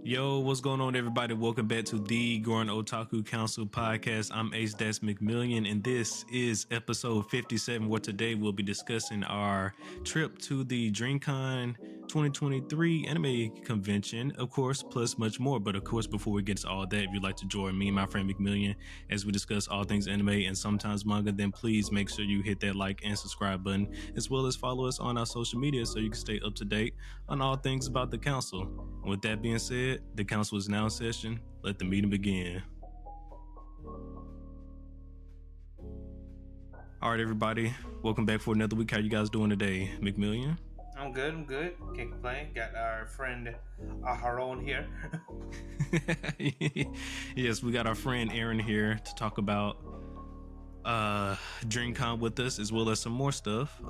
Yo, what's going on, everybody? Welcome back to the Gurren Otaku Council podcast. I'm Ace and McMillian, and this is episode 57, where today we'll be discussing our trip to the DreamCon 2023 anime convention, of course, plus much more. But of course, before we get to all that, if you'd like to join me and my friend McMillian as we discuss all things anime and sometimes manga, then please make sure you hit that like and subscribe button, as well as follow us on our social media so you can stay up to date on all things about the council. And with that being said, the council is now in session. Let the meeting begin. All right, everybody. Welcome back for another week. How you guys doing today? McMillian? I'm good. Can't complain. Got our friend Aharon here. Yes, we got our friend Aaron here to talk about DreamCon with us, as well as some more stuff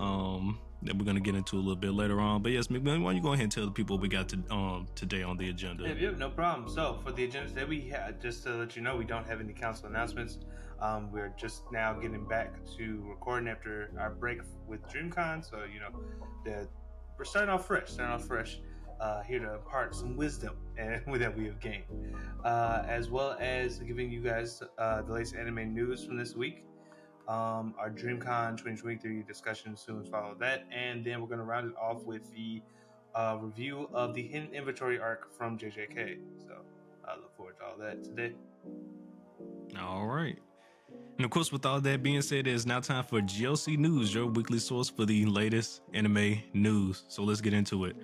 that we're going to get into a little bit later on. But yes, McMillian, why don't you go ahead and tell the people what we got today on the agenda? Yep, no problem. So for the agenda today, we had, just to let you know, we don't have any council announcements. We're just now getting back to recording after our break with DreamCon. So, you know, we're starting off fresh, here to impart some wisdom that we have gained, as well as giving you guys the latest anime news from this week. Our DreamCon 2023 discussion soon follow that, and then we're going to round it off with the review of the Hidden Inventory arc from JJK. So I look forward to all that today. All right. And of course, with all that being said, it's now time for GOC News, your weekly source for the latest anime news. So let's get into it.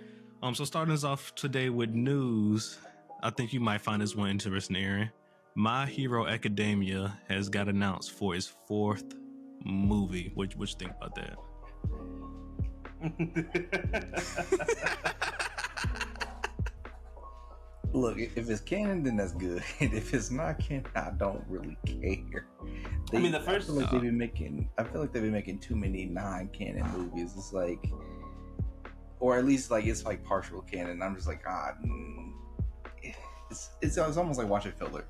So starting us off today with news, I think you might find this one interesting, Aaron. My Hero Academia has got announced for its 4th movie. What you think about that? Look, if it's canon, then that's good. And if it's not canon, I don't really care. I feel like they've been making too many non-canon movies. It's like, or at least like it's like partial canon. I'm just like, it's almost like watching filler.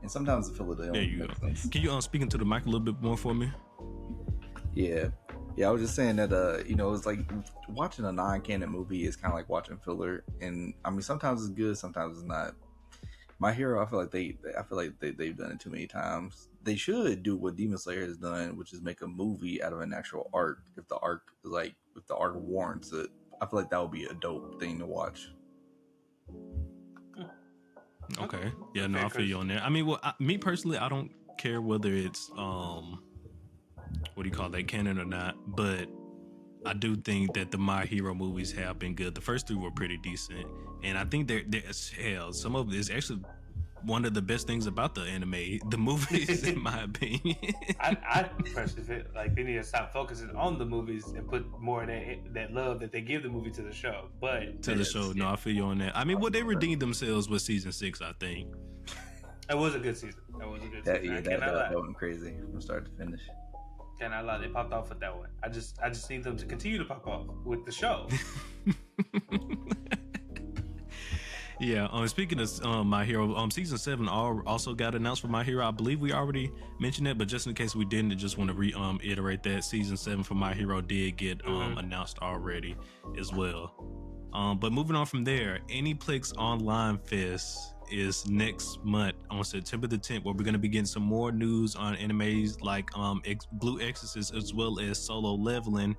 And sometimes the filler doesn't make sense. Can you speak into the mic a little bit more for me? Yeah, I was just saying that it's like watching a non-canon movie is kind of like watching filler, and I mean sometimes it's good, sometimes it's not. My Hero, I feel like they've done it too many times. They should do what Demon Slayer has done, which is make a movie out of an actual arc. If the arc warrants it, I feel like that would be a dope thing to watch. Okay. Yeah, no, I feel you on that. I mean, me personally, I don't care whether it's canon or not, but I do think that the My Hero movies have been good. The first 3 were pretty decent, and I think some of it is actually one of the best things about the anime, the movies, in my opinion. I personally feel like they need to stop focusing on the movies and put more of that love that they give the movie to the show. No, I feel you on that. I mean, they redeemed themselves with season 6, I think. It was a good season. That went crazy from start to finish. Cannot lie, they popped off with that one. I just need them to continue to pop off with the show. Yeah, speaking of My Hero, season 7 also got announced for My Hero. I believe we already mentioned that, but just in case we didn't, I just want to reiterate that season 7 for My Hero did get announced already as well. But moving on from there, Aniplex Online Fest is next month on September the 10th, where we're going to be getting some more news on animes like Blue Exorcist, as well as Solo Leveling,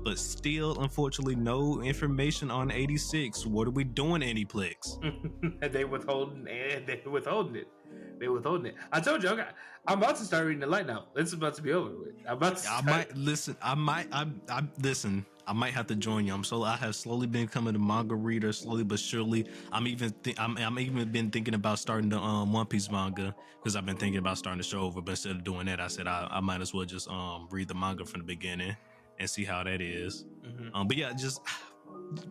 but still unfortunately no information on 86. What are we doing, Aniplex? They withholding it. I told you, I'm about to start reading the light novel. It's about to be over with. I might have to join you. I have slowly been becoming a manga reader, slowly but surely. I'm even been thinking about starting the One Piece manga, because I've been thinking about starting the show over. But instead of doing that, I said I might as well just read the manga from the beginning and see how that is. Mm-hmm. But yeah, just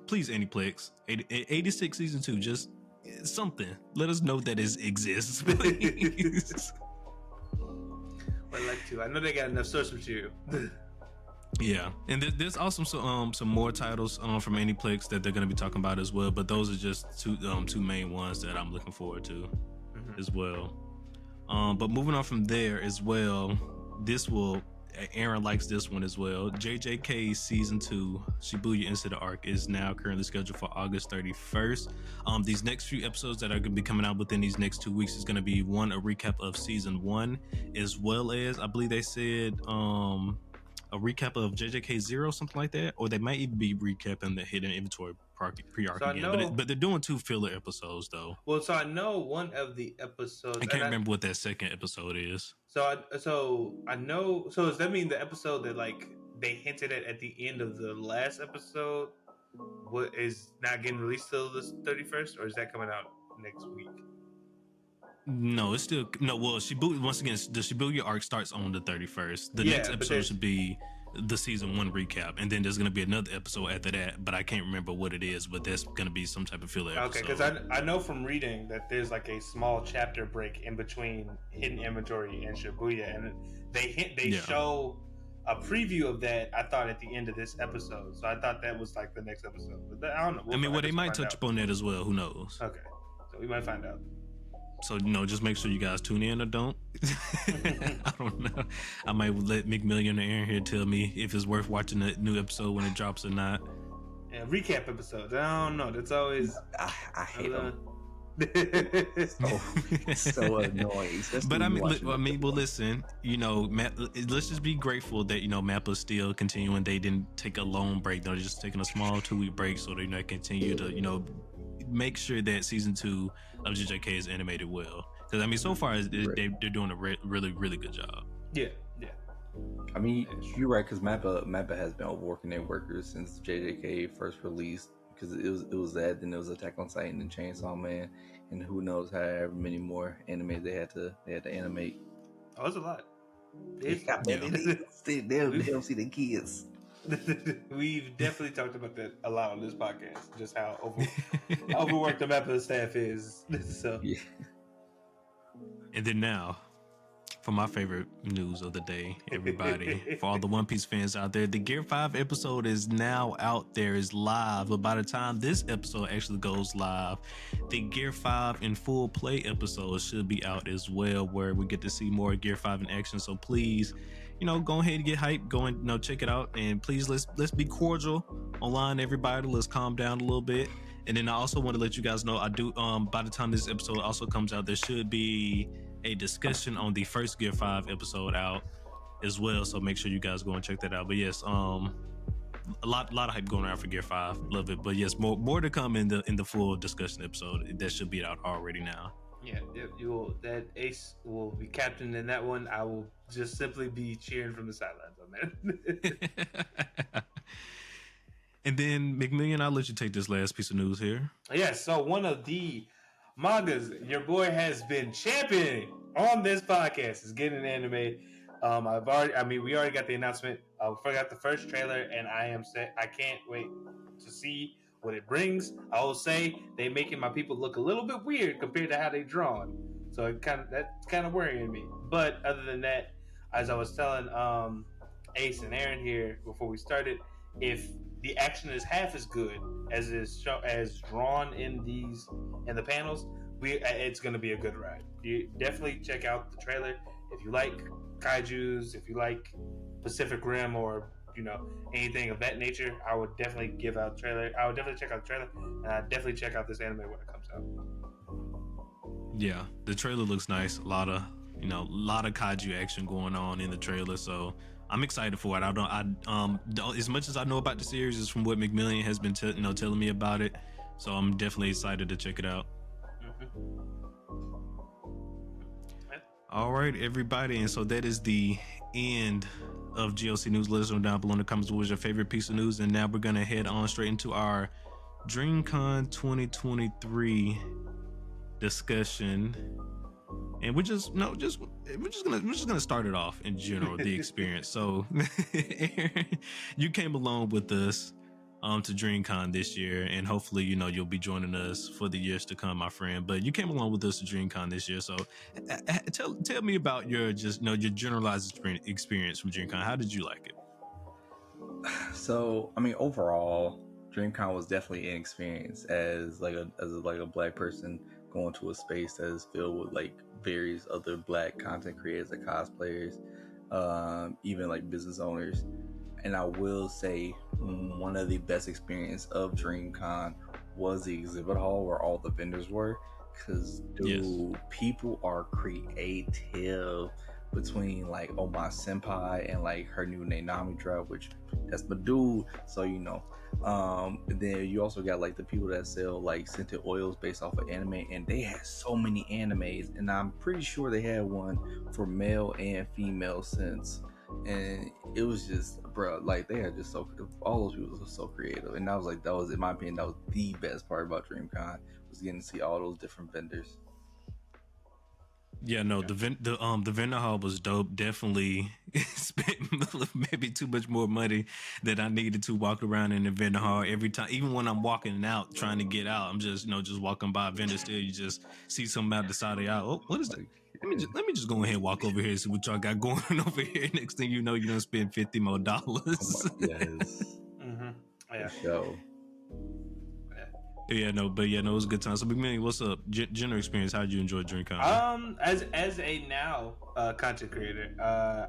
please, Aniplex 86 season 2, just something. Let us know that it exists, please. I'd like to. I know they got enough source material. Yeah, and there's also some more titles from Aniplex that they're going to be talking about as well. But those are just two main ones that I'm looking forward to as well. But moving on from there as well, this will Aaron likes this one as well. JJK season 2 Shibuya Incident arc is now currently scheduled for August 31st. These next few episodes that are going to be coming out within these next 2 weeks is going to be one, a recap of season 1, as well as I believe they said a recap of JJK 0, something like that, or they might even be recapping the hidden inventory pre-arc So again. But they're doing 2 filler episodes though. Well, so I know one of the episodes. I can't remember what that second episode is. So I know. So does that mean the episode that like they hinted at the end of the last episode, what is not getting released till the 31st, or is that coming out next week? No, it's still no. Well, Shibuya, once again, the Shibuya arc starts on the 31st. The next episode should be the season 1 recap, and then there's going to be another episode after that, but I can't remember what it is. But there's going to be some type of filler episode. Okay, because I know from reading that there's like a small chapter break in between Hidden Inventory and Shibuya, and they show a preview of that. I thought at the end of this episode, so I thought that was like the next episode. But I don't know. They might touch upon that as well. Who knows? Okay, so we might find out. So, just make sure you guys tune in or don't. I don't know. I might let McMillian or Aaron here tell me if it's worth watching a new episode when it drops or not. Yeah, recap episodes. I don't know. That's always... I hate them. so annoying. But listen, let's just be grateful that, Mappa's still continuing. They didn't take a long break. They're just taking a small 2-week break so they continue to, make sure that season 2 of JJK is animated well, because so far they're doing a really really good job. Yeah. I mean, you're right, because Mappa has been overworking their workers since JJK first released, because it was that, then it was Attack on Titan and Chainsaw Man, and who knows however many more animes they had to animate. Oh, that's a lot. They don't see the kids. We've definitely talked about that a lot on this podcast, just how overworked the Mappa staff is. So yeah. And then now, for my favorite news of the day, everybody, for all the One Piece fans out there, the Gear 5 episode is now out there, is live. But by the time this episode actually goes live, the Gear 5 in full play episode should be out as well, where we get to see more Gear 5 in action. So please, go ahead and get hyped. Go and check it out, and please let's be cordial online, everybody. Let's calm down a little bit. And then I also want to let you guys know, I do by the time this episode also comes out, there should be a discussion on the first Gear 5 episode out as well. So make sure you guys go and check that out. But yes, a lot of hype going around for Gear 5. Love it. But yes, more to come in the full discussion episode. That should be out already now. Yeah, that Ace will be captain in that one. I will just simply be cheering from the sidelines on that. And then McMillian, I'll let you take this last piece of news here. Yeah, so one of the mangas your boy has been championing on this podcast is getting animated. We already got the announcement. We got the first trailer, and I can't wait to see what it brings. I will say they making my people look a little bit weird compared to how they drawn, so that's kind of worrying me. But other than that, as I was telling Ace and Aaron here before we started, if the action is half as good as as drawn in the panels, it's going to be a good ride. You definitely check out the trailer if you like kaijus, if you like Pacific Rim, or anything of that nature. I would definitely give out the trailer. I would definitely check out the trailer, and I'd definitely check out this anime when it comes out. Yeah, the trailer looks nice. A lot of kaiju action going on in the trailer, so I'm excited for it. As much as I know about the series is from what McMillian has been telling me about it, so I'm definitely excited to check it out. Mm-hmm. All right, everybody, and so that is the end of GOC News. Let us know down below in the comments what was your favorite piece of news, and now we're gonna head on straight into our DreamCon 2023 discussion. And we're just gonna start it off in general, the experience. So Aaron, you came along with us to DreamCon this year, and hopefully you'll be joining us for the years to come, my friend. But you came along with us to DreamCon this year, so tell me about your generalized experience from DreamCon. How did you like it? So overall, DreamCon was definitely an experience as a black person going to a space that is filled with various other black content creators and cosplayers. even like business owners. And I will say one of the best experience of DreamCon was the exhibit hall where all the vendors were. Because, dude, people are creative between like my senpai and like her new Nanami drop, which that's my dude. So, then you also got like the people that sell like scented oils based off of anime, and they had so many animes, and I'm pretty sure they had one for male and female scents. And it was just, bro, like they had just all those people were so creative, and that was in my opinion, that was the best part about DreamCon, was getting to see all those different vendors. Yeah, no, the vendor hall was dope. Definitely spent maybe too much more money than I needed to walk around in the vendor hall every time. Even when I'm walking out, trying to get out, I'm just just walking by a vendor. Still, you just see something out the side of the aisle. Oh, what is that? Let me just go ahead and walk over here and see what y'all got going over here. Next thing you know, you don't spend $50 more. Yes. Yeah. Show. Yeah, no, it was a good time. So, McMillian, what's up? General experience. How did you enjoy DreamCon? As a now content creator,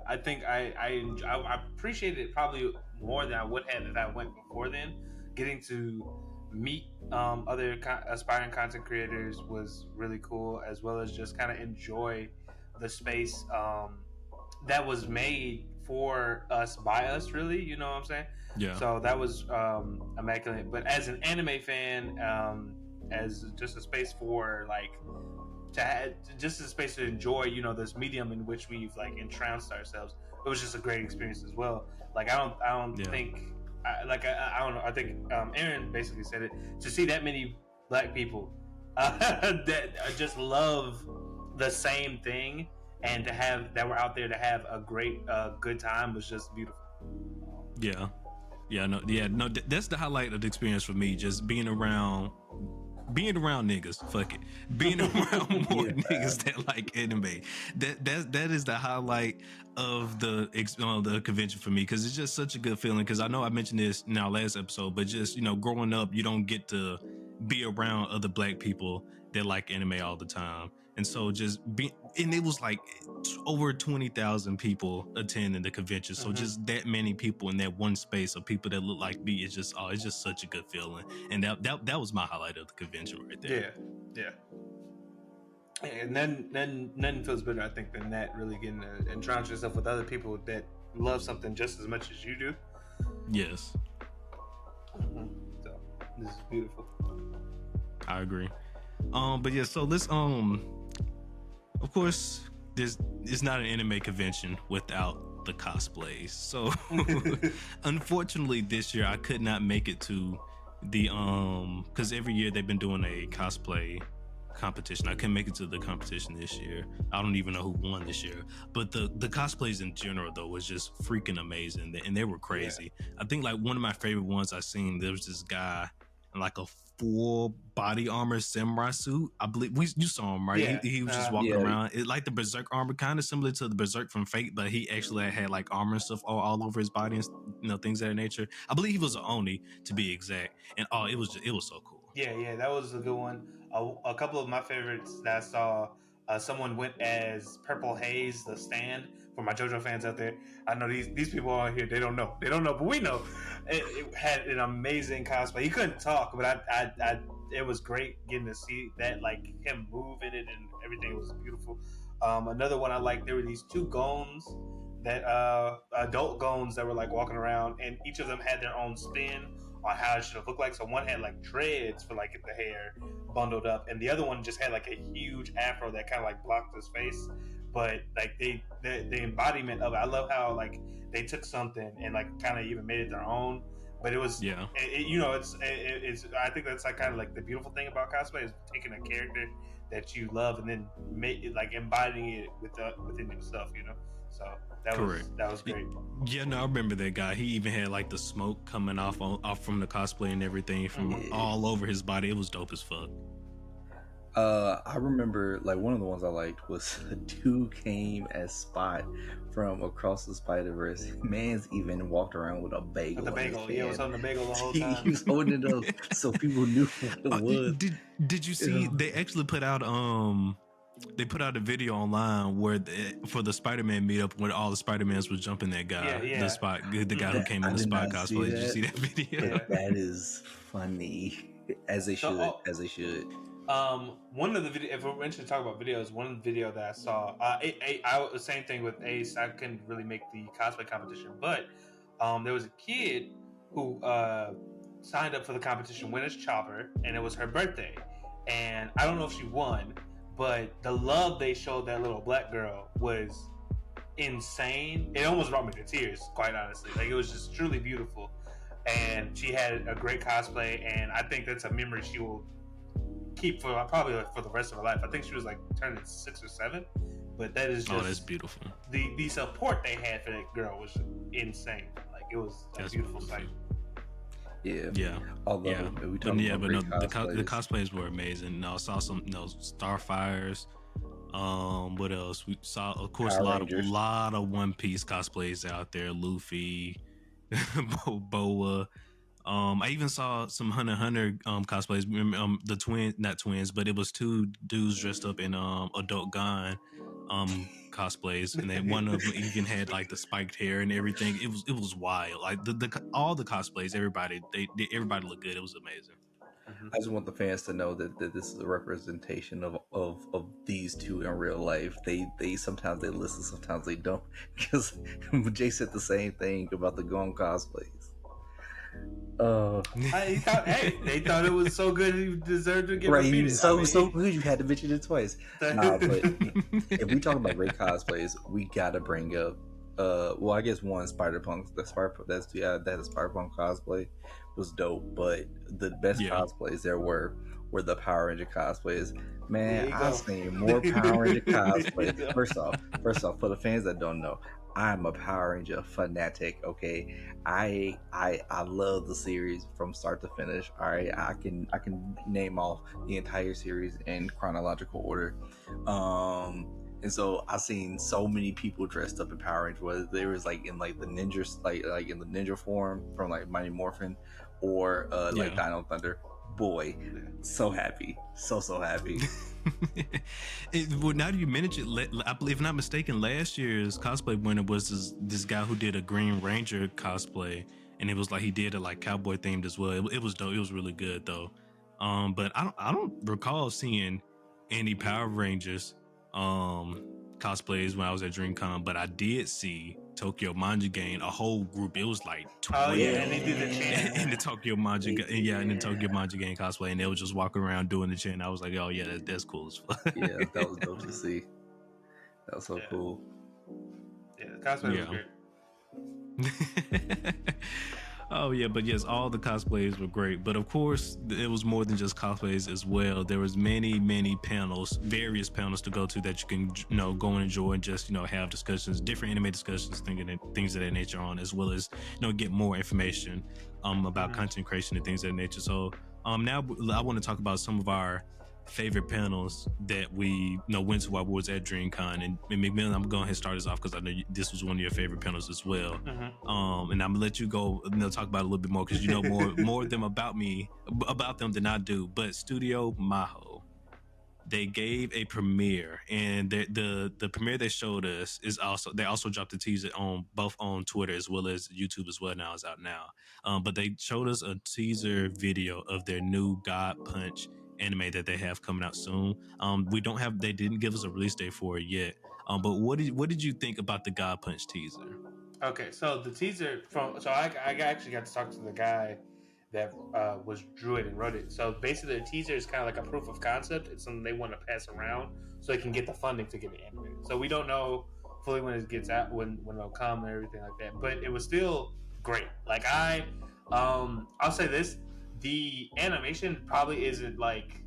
I think I appreciate it probably more than I would have if I went before then. Getting to meet other aspiring content creators was really cool, as well as just kind of enjoy the space that was made for us by us. Really, you know what I'm saying? Yeah. So that was immaculate. But as an anime fan, as just a space for like just a space to enjoy, this medium in which we've like entranced ourselves. It was just a great experience as well. Like I don't think I don't know. I think Aaron basically said it. To see that many Black people that just love the same thing, and to have that we're out there to have a great good time was just beautiful. No, that's the highlight of the experience for me. Just being around niggas. Fuck it, being around more niggas that like anime. That is the highlight of the convention for me, because it's just such a good feeling. Because I know I mentioned this in our last episode, but just growing up, you don't get to be around other Black people that like anime all the time. And so and it was like over 20,000 people attending the convention. So just that many people in that one space of people that look like me, it's just such a good feeling. And that was my highlight of the convention right there. Yeah. And then nothing feels better, I think, than that, really getting to entrench yourself with other people that love something just as much as you do. Yes. So this is beautiful. I agree. But yeah, so let's of course, it's not an anime convention without the cosplays. So unfortunately this year I could not make it to the because every year they've been doing a cosplay competition. I couldn't make it to the competition this year. I don't even know who won this year. But the cosplays in general though was just freaking amazing, and they were crazy. Yeah. I think like one of my favorite ones I seen, there was this guy in like a full body armor samurai suit. I believe you saw him, right? Yeah. He was just walking around. It like the Berserk armor, kind of similar to the Berserk from Fate, but he actually had like armor and stuff all over his body and things of that nature. I believe he was an Oni, to be exact. And it was so cool. Yeah, that was a good one. A couple of my favorites that I saw, someone went as Purple Haze, the stand, for my JoJo fans out there. I know these people out here, they don't know, but we know. It had an amazing cosplay. He couldn't talk, but I it was great getting to see that, like him move in it, and everything was beautiful. Another one I liked, there were these two goons that adult goons that were like walking around, and each of them had their own spin on how it should have looked like. So one had like dreads for like the hair bundled up, and the other one just had like a huge afro that kind of like blocked his face. But like the embodiment of it, I love how like they took something and like kind of even made it their own. But it was it's I think that's like kind of like the beautiful thing about cosplay, is taking a character that you love and then like embodying it within yourself, So that was great. Yeah, no, I remember that guy. He even had like the smoke coming off from the cosplay and everything from all over his body. It was dope as fuck. I remember like one of the ones I liked was a dude came as Spot from Across the Spider-Verse. Man's even walked around with a bagel. The bagel, he was holding the bagel the whole time. He was holding it up so people knew what it was. Did you see they actually put out they put out a video online where for the Spider-Man meetup when all the Spider-Mans was jumping that guy, Yeah. the guy who came in I the did spy not see cosplay. Did you that. see that video? Yeah. That is funny, as they So, should, as they should. one of the video, if we're mentioning talk about videos, one of the video that I saw, the same thing with Ace. I couldn't really make the cosplay competition, but there was a kid who signed up for the competition, went as Chopper, and it was her birthday. And I don't know if she won, but the love they showed that little black girl was insane. It almost brought me to tears, quite honestly. Like, it was just truly beautiful. And she had a great cosplay, and I think that's a memory she will keep for probably like for the rest of her life. I think she was like turning 6 or 7, but that is just that's beautiful. The support they had for that girl was insane. Like, it was a beautiful sight. Yeah. Although we but the cosplays were amazing. I saw some Starfires. What else? We saw, of course, a lot of One Piece cosplays out there. Luffy, Boa. I even saw some Hunter x Hunter cosplays. Remember, the not twins, but it was 2 dudes dressed up in adult Gon cosplays, and then one of them even had like the spiked hair and everything. It was wild. Like all the cosplays, everybody looked good. It was amazing. I just want the fans to know that this is a representation of these two in real life. They sometimes they listen, sometimes they don't. Because Jay said the same thing about the Gon cosplays. They thought it was so good he deserved to get repeated. So good you had to mention it twice. Nah, but if we talk about great cosplays, we gotta bring up well, I guess one Spider-Punk. That Spider-Punk cosplay was dope, but the best cosplays there were the Power Ranger cosplays. Man, I've seen more Power Ranger cosplays. First off, for the fans that don't know, I'm a Power Ranger fanatic. Okay, I love the series from start to finish. All right, I can name off the entire series in chronological order. And so I've seen so many people dressed up in Power Rangers, whether they was like in like the ninjas, like in the ninja form from like Mighty Morphin, or like Dino Thunder. Boy, so happy, so happy. Well, now that you mention it, I believe, if not mistaken, last year's cosplay winner was this guy who did a Green Ranger cosplay, and it was like he did it like cowboy themed as well. It was dope. It was really good though. But I don't recall seeing any Power Rangers cosplays when I was at DreamCon, but I did see Tokyo Manja Gang, a whole group. It was like 12 and they did the chant in the Tokyo Manja in the Tokyo Manja Gang cosplay, and they was just walking around doing the chant. I was like, oh yeah, that's cool as fuck. Yeah, that was dope to see. That was so cool. Yeah, the cosplay was great. Oh yeah, but yes, all the cosplays were great. But of course, it was more than just cosplays as well. There was many panels, various panels to go to that you can go and enjoy and just have discussions, different anime discussions, things of that nature on, as well as get more information about content creation and things of that nature. So now I want to talk about some of our favorite panels that we went to while we was at DreamCon. And McMillian, I'm going to start us off because I know this was one of your favorite panels as well. And I'm gonna let you go talk about it a little bit more because you know more of them about them than I do. But Studio Maho, they gave a premiere, and the premiere they showed us they also dropped a teaser on both on Twitter as well as YouTube as well. Now it's out now. But they showed us a teaser video of their new God Punch anime that they have coming out soon. They didn't give us a release date for it yet. But what did you think about the God Punch teaser? Okay, so the teaser I actually got to talk to the guy that drew it and wrote it. So basically, the teaser is kind of like a proof of concept. It's something they want to pass around so they can get the funding to get it animated. So we don't know fully when it gets out, when it'll come and everything like that. But it was still great. Like I'll say this. The animation probably isn't like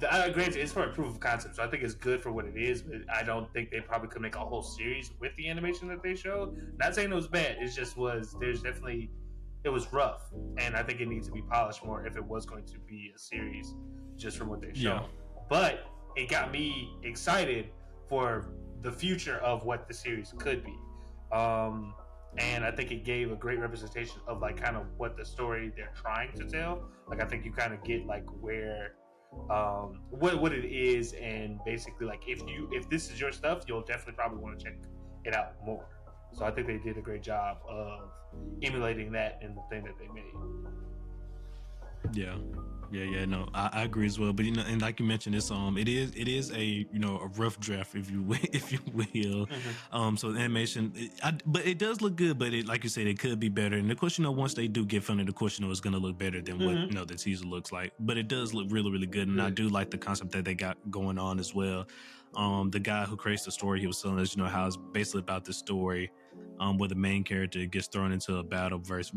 granted, it's for a proof of concept, so I think it's good for what it is, but I don't think they probably could make a whole series with the animation that they showed. Not saying it was bad, it just was it was rough, and I think it needs to be polished more if it was going to be a series just from what they showed. But it got me excited for the future of what the series could be. And I think it gave a great representation of like kind of what the story they're trying to tell. Like I think you kind of get like where what it is, and basically like if this is your stuff, you'll definitely probably want to check it out more. So I think they did a great job of emulating that in the thing that they made. Yeah. No, I agree as well. But and like you mentioned, it is a a rough draft, if you will, if you will. So the animation, but it does look good. But it, like you said, it could be better. And of course, once they do get funded, of course, it's going to look better than what the teaser looks like. But it does look really, really good, and I do like the concept that they got going on as well. The guy who creates the story, he was telling us, how it's basically about this story. Where the main character gets thrown into a battle versus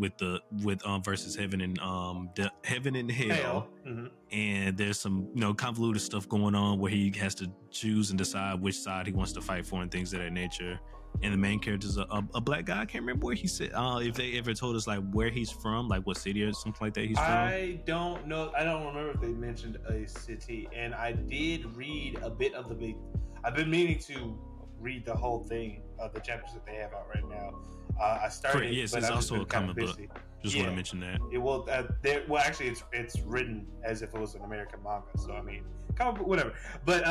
heaven and heaven and hell. And there's some convoluted stuff going on where he has to choose and decide which side he wants to fight for and things of that nature. And the main character is a black guy. I can't remember where he said if they ever told us like where he's from, like what city or something like that he's from. I don't know. I don't remember if they mentioned a city. And I did read a bit of the. I've been meaning to read the whole thing of the chapters that they have out right now. I started. Yes, but it's I've also a comic book. Just want to mention that. It will. Well, actually, it's written as if it was an American manga. So I mean, comic book, whatever. But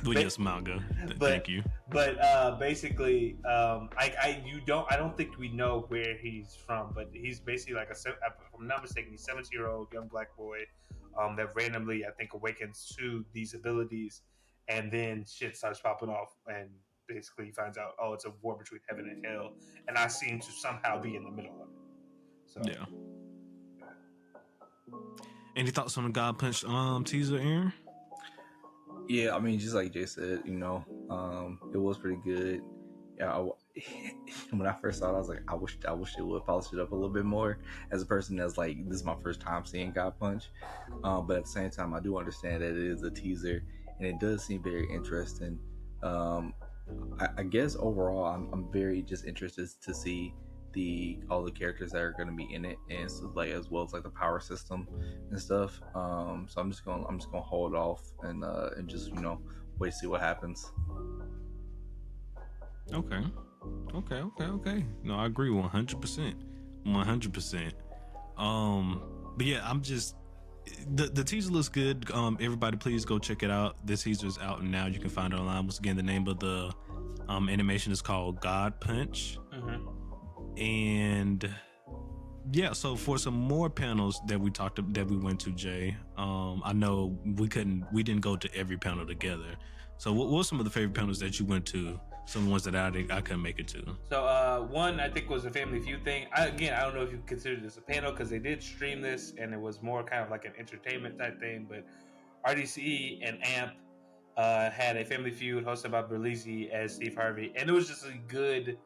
yes, manga. Thank you. But basically, I don't think we know where he's from. But he's basically like if I'm not mistaken, he's a 17-year-old young black boy that randomly, I think, awakens to these abilities. And then shit starts popping off, and basically he finds out, it's a war between heaven and hell, and I seem to somehow be in the middle of it. So yeah. Any thoughts on the God Punch teaser, Aaron? Yeah, I mean, just like Jay said, it was pretty good. Yeah, when I first saw it, I was like, I wish it would polish it up a little bit more. As a person that's like, this is my first time seeing God Punch, but at the same time, I do understand that it is a teaser. And it does seem very interesting. I guess overall, I'm very just interested to see all the characters that are going to be in it, and so, like as well as like the power system and stuff. So I'm just gonna hold off and just wait to see what happens. Okay. No, I agree 100%. 100%. But yeah, I'm just. The teaser looks good. Everybody, please go check it out. The teaser is out now. You can find it online. Once again, the name of the animation is called God Punch. And yeah, so for some more panels that we went to, Jay. I know we didn't go to every panel together. So what were some of the favorite panels that you went to? Some ones that I couldn't make it to. So one I think was a Family Feud thing. I don't know if you consider this a panel because they did stream this and it was more kind of like an entertainment type thing. But RDC and AMP had a Family Feud hosted by Berlizzi as Steve Harvey, and it was just a good,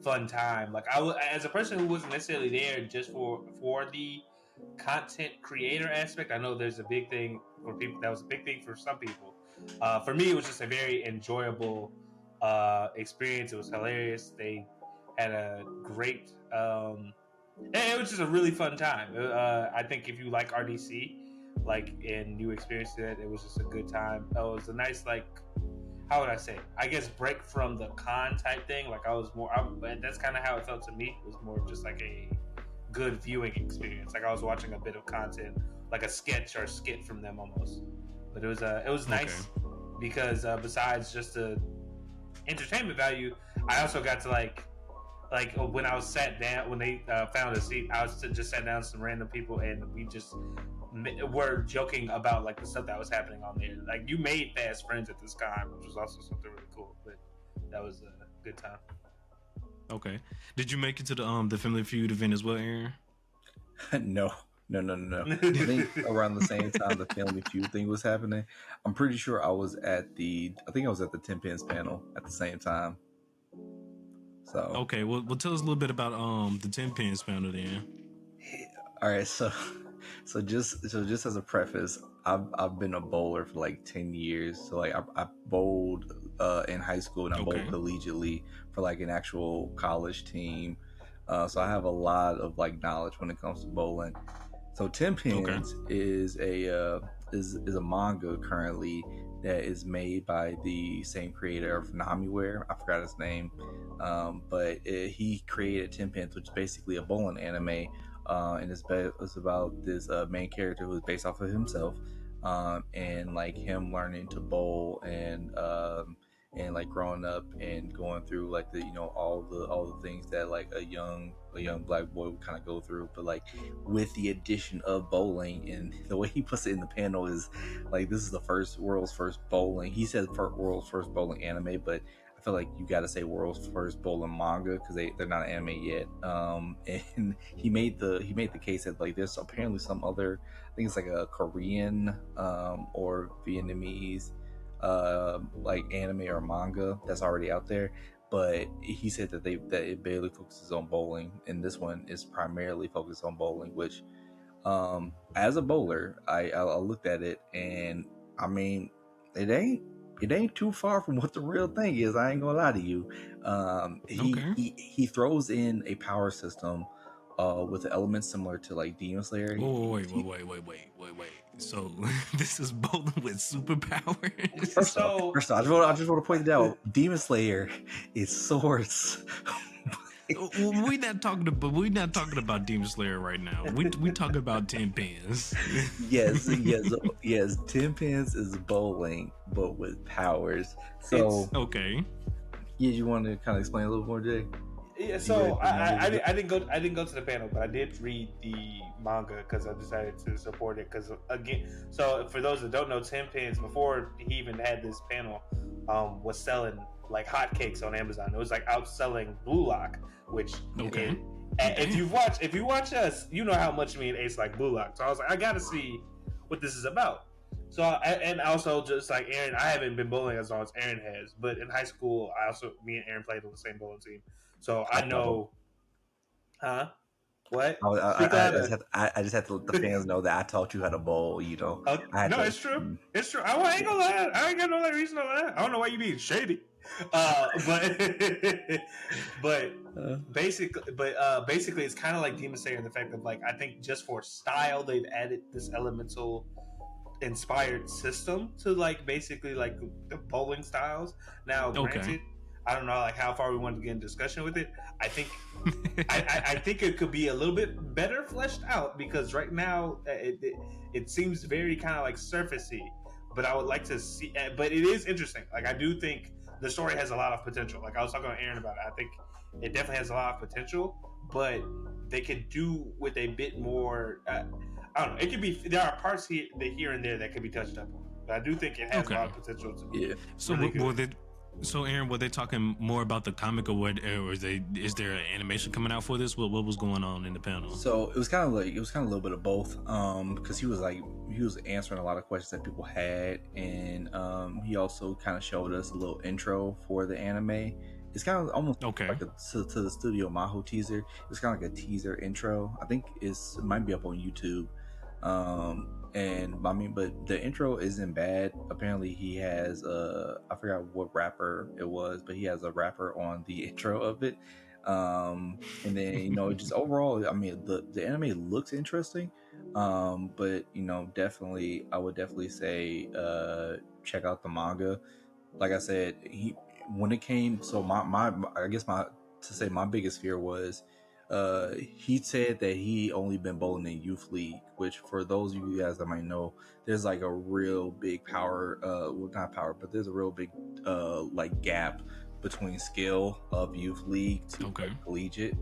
fun time. Like as a person who wasn't necessarily there just for the content creator aspect, I know there's a big thing for people. That was a big thing for some people. For me, it was just a very enjoyable experience. It was hilarious. They had a great it was just a really fun time. I think if you like RDC and you experienced it was just a good time. It was a nice how would I say, I guess break from the con type thing. That's kind of how it felt to me. It was more just like a good viewing experience. Like I was watching a bit of content, like a sketch or skit from them almost. But it was nice because besides just the entertainment value, I also got to when I was sat down, when they found a seat, I was just sat down with some random people and we just were joking about the stuff that was happening on there. You made fast friends at this con, which was also something really cool. But that was a good time. Okay. Did you make it to the Family Feud event as well, Aaron? No. I think around the same time the Family Feud thing was happening, I'm pretty sure I was at the 10 Pins panel at the same time. So okay, well tell us a little bit about the 10 Pins panel then. All right, so just as a preface, I've been a bowler for 10 years. So I bowled in high school and I bowled collegiately for an actual college team. So I have a lot of knowledge when it comes to bowling. So 10 Pins is a manga currently that is made by the same creator of Namiware. I forgot his name, but he created 10 Pins, which is basically a bowling anime, and it's about this main character who is based off of himself, and like him learning to bowl and like growing up and going through like the all the things that like a young black boy would kind of go through, but like with the addition of bowling, and the way he puts it in the panel is like this is the world's first bowling. He said world's first bowling anime, but I feel like you got to say world's first bowling manga because they're not anime yet. And he made the case that like there's apparently some other, I think it's like a Korean or Vietnamese like anime or manga that's already out there, but he said that it barely focuses on bowling, and this one is primarily focused on bowling. Which, as a bowler, I looked at it, and I mean, it ain't too far from what the real thing is. I ain't gonna lie to you. He throws in a power system with elements similar to like Demon Slayer. Wait. So this is bowling with superpowers. First off, I just want to point it out. Demon Slayer is swords. We're not talking about Demon Slayer right now. We talking about 10 pins. yes. 10 pins is bowling, but with powers. So it's, okay. Yeah, you want to kind of explain a little more, Jay? Yeah, so I didn't go to the panel, but I did read the manga because I decided to support it. Because again, so for those that don't know, 10 Pins before he even had this panel, was selling like hotcakes on Amazon. It was like outselling Blue Lock, which if you watch us, you know how much me and Ace like Blue Lock. So I was like, I gotta see what this is about. So and also just like Aaron, I haven't been bowling as long as Aaron has, but in high school, me and Aaron played on the same bowling team. So I know, huh? What? I just have to let the fans know that I taught you how to bowl. You know, it's true. It's true. I ain't gonna lie. I ain't got no reason to lie. I don't know why you being shady. But basically, it's kind of like Demon Slayer in the fact of like I think just for style, they've added this elemental inspired system to like basically like the bowling styles. Now, granted. I don't know like how far we want to get in discussion with it. I think I think it could be a little bit better fleshed out because right now it seems very kind of like surfacey. But I would like to see. But it is interesting. Like I do think the story has a lot of potential. Like I was talking to Aaron about it. I think it definitely has a lot of potential. But they could do with a bit more. I don't know. It could be. There are parts here and there that could be touched up on. But I do think it has a lot of potential to be. Yeah. So really So Aaron, were they talking more about the comic or what? Or is there an animation coming out for this? What was going on in the panel? So it was kind of a little bit of both. Because he was answering a lot of questions that people had, and he also kind of showed us a little intro for the anime. It's kind of almost like to the Studio Maho teaser. It's kind of like a teaser intro. I think it might be up on YouTube. And I mean, but the intro isn't bad. Apparently he has I forgot what rapper it was, but he has a rapper on the intro of it. And then just overall, I mean, the anime looks interesting. But I would definitely say check out the manga. Like I said, when it came, so my biggest fear was he said that he only been bowling in youth league, which for those of you guys that might know, there's like a real big power, not power, but there's a real big like gap between skill of youth league to like, collegiate.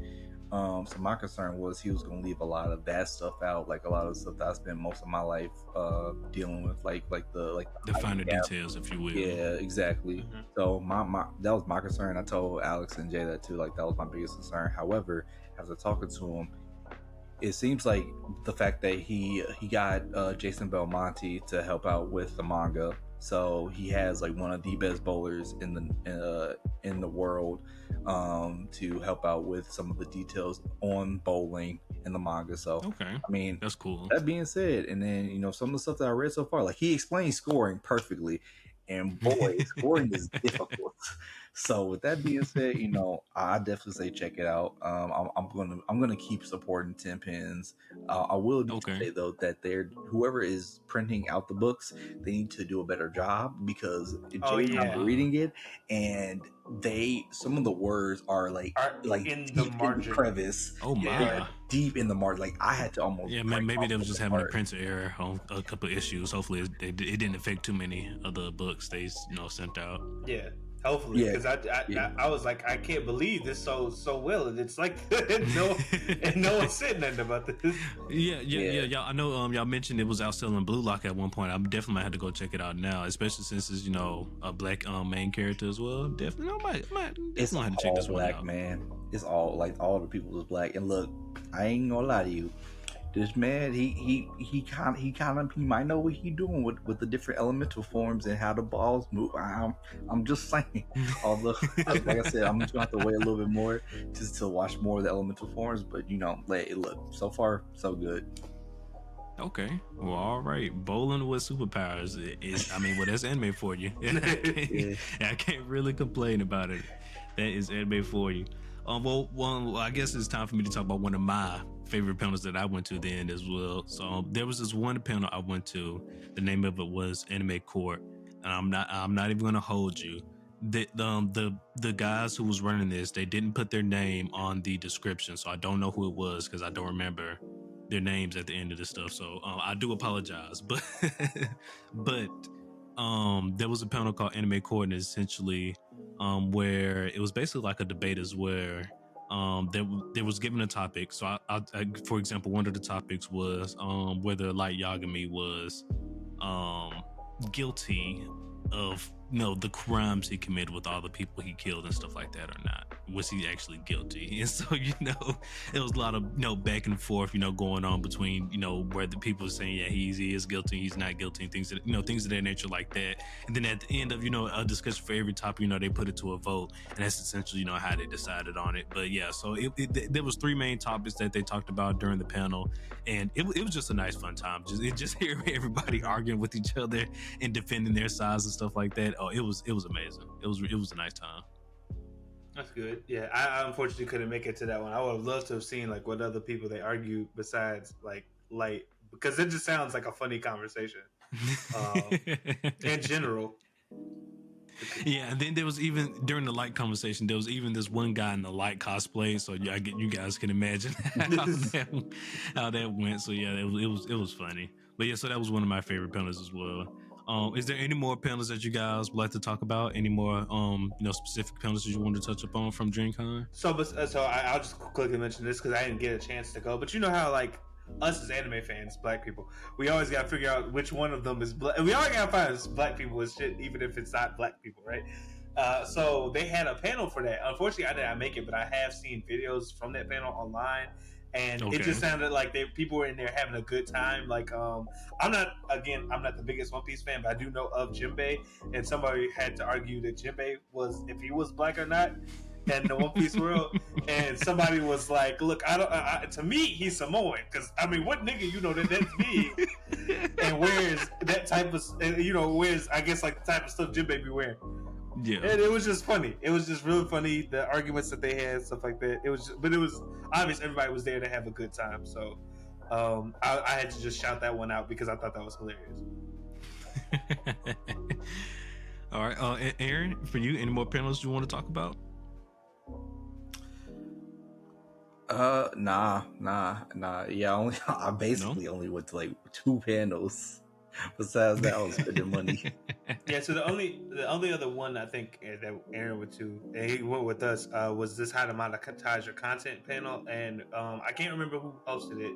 So my concern was he was going to leave a lot of that stuff out, like a lot of stuff that I spent most of my life dealing with, like the finer details, if you will. Yeah, exactly. Mm-hmm. So that was my concern. I told Alex and Jay that too. Like that was my biggest concern. However, after talking to him, it seems like the fact that he got Jason Belmonte to help out with the manga. So he has like one of the best bowlers in the world to help out with some of the details on bowling in the manga. So I mean, that's cool. That being said, and then some of the stuff that I read so far, like he explains scoring perfectly, and boy, scoring is difficult. So with that being said, I definitely say check it out. I'm gonna keep supporting Ten Pins. I will need to Okay. say though that whoever is printing out the books, they need to do a better job because Oh Jay and I'm yeah, reading it, and some of the words are are like in the deep in the margin. crevice. Oh Yeah, my. deep in the margin. Like I had to almost Yeah, break my maybe they was book just having a apart. printer error on a couple of issues. Hopefully, it didn't affect too many of the books they sent out. Yeah, hopefully, Yeah, because I, yeah. I was like, I can't believe this so well, and it's like no one said nothing about this. Yeah. Yeah. Y'all, I know y'all mentioned it was out selling Blue Lock at one point. I definitely might have to go check it out now, especially since it's a black main character as well. Definitely, I might It's definitely have to check all this one black, out. man. It's all like all the people is black. And look, I ain't gonna lie to you. This man, he might know what he doing with the different elemental forms and how the balls move. I'm just saying. Although, like I said, I'm just gonna have to wait a little bit more just to watch more of the elemental forms. But look, so far so good. Okay. Well, all right. Bowling with superpowers well, that's anime for you. Yeah. I can't really complain about it. That is anime for you. Well, I guess it's time for me to talk about one of my favorite panels that I went to then as well. So there was this one panel I went to. The name of it was Anime Court, and I'm not even gonna hold you. The guys who was running this, they didn't put their name on the description, so I don't know who it was because I don't remember their names at the end of this stuff. So I do apologize, but but there was a panel called Anime Court, and essentially where it was basically like a debate as where there was given a topic. So I for example, one of the topics was whether Light Yagami was guilty of the crimes he committed with all the people he killed and stuff like that or not. Was he actually guilty? And so it was a lot of back and forth going on between where the people are saying he is guilty, he's not guilty, and things of that nature like that. And then at the end of a discussion for every topic, they put it to a vote, and that's essentially how they decided on it. But yeah, so there was three main topics that they talked about during the panel, and it was just a nice fun time. Just hearing everybody arguing with each other and defending their sides and stuff like that. Oh, it was amazing. It was a nice time. That's good. Yeah, I unfortunately couldn't make it to that one. I would have loved to have seen like what other people they argued besides like Light, because it just sounds like a funny conversation in general. Yeah, and then there was even during the Light conversation, there was even this one guy in the Light cosplay. So yeah, you guys can imagine how that went. So yeah, it was funny. But yeah, so that was one of my favorite panels as well. Is there any more panels that you guys would like to talk about? Any more specific panels that you want to touch upon from DreamCon? So I'll just quickly mention this because I didn't get a chance to go. But you know how like us as anime fans, black people, we always got to figure out which one of them is black. And we always got to find black people as shit, even if it's not black people, right? So they had a panel for that. Unfortunately, I did not make it, but I have seen videos from that panel online, and it just sounded like people were in there having a good time. Like, I'm not the biggest One Piece fan, but I do know of Jinbei, and somebody had to argue that Jinbei was, if he was black or not in the One Piece world, and somebody was like, "Look, to me, he's Samoan, because I mean, what nigga that's me?" And wears that type of, wears I guess like the type of stuff Jinbei be wearing. Yeah, and it was just funny. It was just really funny, the arguments that they had, stuff like that. It was obvious everybody was there to have a good time. So I had to just shout that one out because I thought that was hilarious. All right, Aaron, for you, any more panels you want to talk about? Nah. Yeah, I basically only went to like 2 panels. Besides that, I was spending money. Yeah, so the only other one I think that Aaron went to, and he went with us, was this how to monetize your content panel, and I can't remember who hosted it,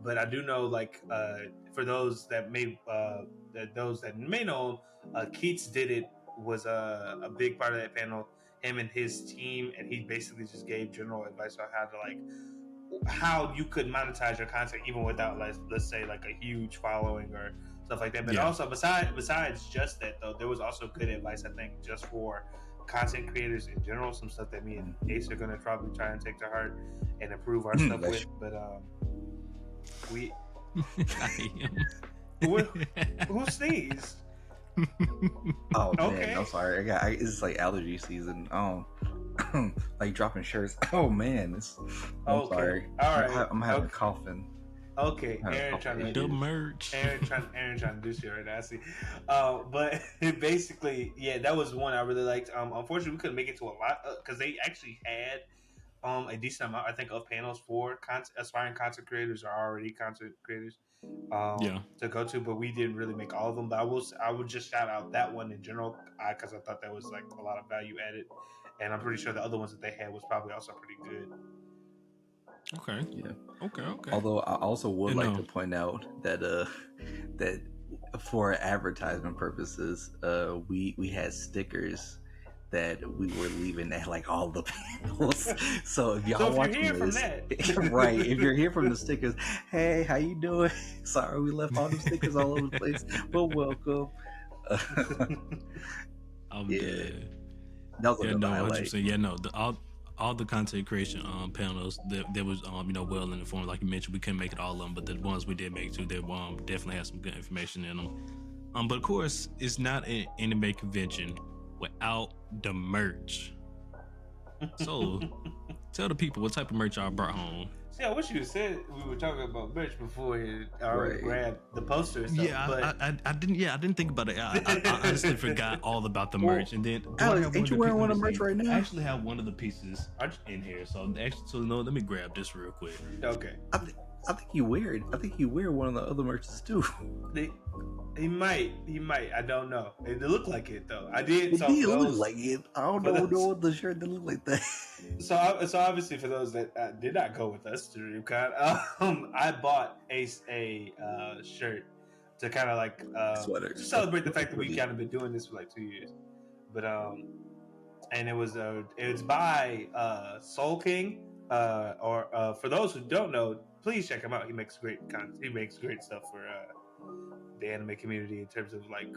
but I do know like for those that may know, Keats did it, was a big part of that panel. Him and his team, and he basically just gave general advice on how you could monetize your content even without let's say like a huge following or stuff like that. But also besides just that though, there was also good advice I think just for content creators in general, some stuff that me and Ace are gonna probably try and take to heart and improve our stuff with. But who sneezed? Oh man, Okay. I'm sorry. It's like allergy season. Like dropping shirts. Oh man, I'm Okay. sorry. All right. I'm having Okay. coughing. Okay. I'm having Aaron coughing trying to The issues. merch. Aaron trying to do shit right now. I see. But basically, yeah, that was one I really liked. Unfortunately, we couldn't make it to a lot because they actually had a decent amount, I think, of panels for aspiring content creators or already content creators Yeah. to go to, but we didn't really make all of them. But I would just shout out that one in general because I thought that was like a lot of value added, and I'm pretty sure the other ones that they had was probably also pretty good. Okay. Yeah. Okay. Although I also would You like know. to point out that that for advertisement purposes, we had stickers that we were leaving at like all the panels. So if y'all So if you're watching here from this, that, right? If you're here from the stickers, hey, how you doing? Sorry we left all the stickers all over the place, but welcome. I'm Yeah, dead. that was Yeah, another no, highlight. 100%. Yeah, no. All the content creation panels that was well informed, like you mentioned. We couldn't make it all of them, but the ones we did make too, they definitely had some good information in them. But of course, it's not an anime convention without the merch. So tell the people what type of merch y'all brought home. see, I wish you said we were talking about merch before you already Right. grabbed the poster and stuff. Yeah, but I didn't. Yeah, I didn't think about it. I honestly forgot all about the Well, merch. And then, do Alex, I have ain't you wearing one of the merch right now? I actually have one of the pieces in here. So no. Let me grab this real quick. okay, I think you wear it. I think you wear one of the other merches too. he might. I don't know. It looked like it though. I did. It So did for look those, like it. I don't for know those- what the shirt that looked like that. so obviously for those that did not go with us to DreamCon, I bought Ace a shirt to kind of like Sweater. to celebrate the fact that we Hoodie. kind of been doing this for like 2 years. But and it's by Soul King. Or for those who don't know, please check him out. He makes great content. He makes great stuff for the anime community in terms of like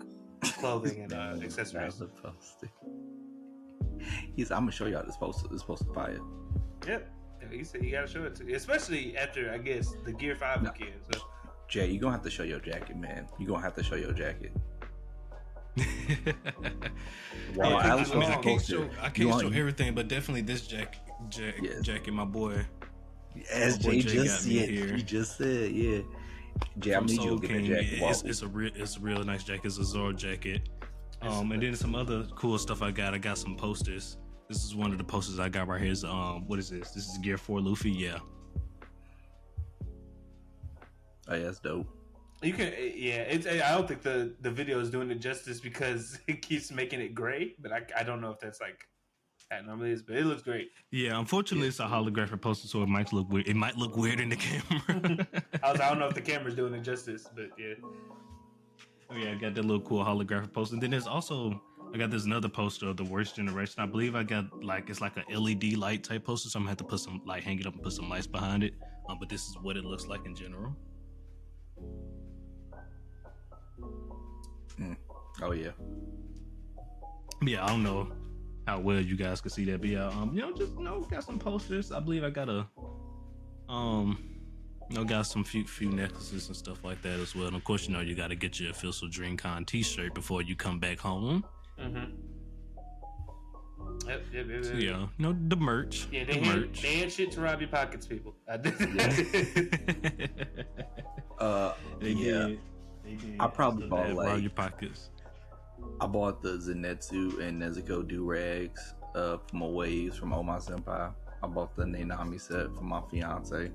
clothing and accessories. I'm gonna show y'all this poster. This poster fire. Yep. He said you gotta show it to, especially after I guess the Gear 5 No. weekend. So Jay, you're gonna have to show your jacket, man. You're gonna have to show your jacket. Wow, Yeah, Alex I mean, I can't posted. show everything, but definitely this jacket, my boy. As boy Jay Jay just got me said, here. he just said, yeah. Jay, I From need you Soul to get that King. jacket. It's a real nice jacket. It's a Zoro jacket. And then some other cool stuff I got. I got some posters. This is one of the posters I got right here. Is what is this? This is Gear 4 Luffy. Yeah. Oh yeah, that's dope. you can, yeah. It's I don't think the video is doing it justice because it keeps making it gray. But I don't know if that's like that normally is. But it looks great. Yeah. Unfortunately, it's a holographic poster, so it might look weird. It might look weird in the camera. I don't know if the camera's doing it justice, but yeah. Oh yeah, I got that little cool holographic poster. And then there's also I got this another poster of the worst generation. I believe I got it's like a LED light type poster, so I'm gonna have to put some hang it up and put some lights behind it. But this is what it looks like in general. Oh yeah. Yeah, I don't know how well you guys can see that, but yeah, got some posters. I believe I got got some few necklaces and stuff like that as well. And of course, you got to get your official DreamCon T-shirt before you come back home. Mm-hmm. Yep. So yeah, the merch. Yeah, they had shit to rob your pockets, people. They Yeah. did. I probably bought rob your pockets. I bought the Zenitsu and Nezuko do-rags from a Waves from Oma Senpai. I bought the Nanami set for my fiance.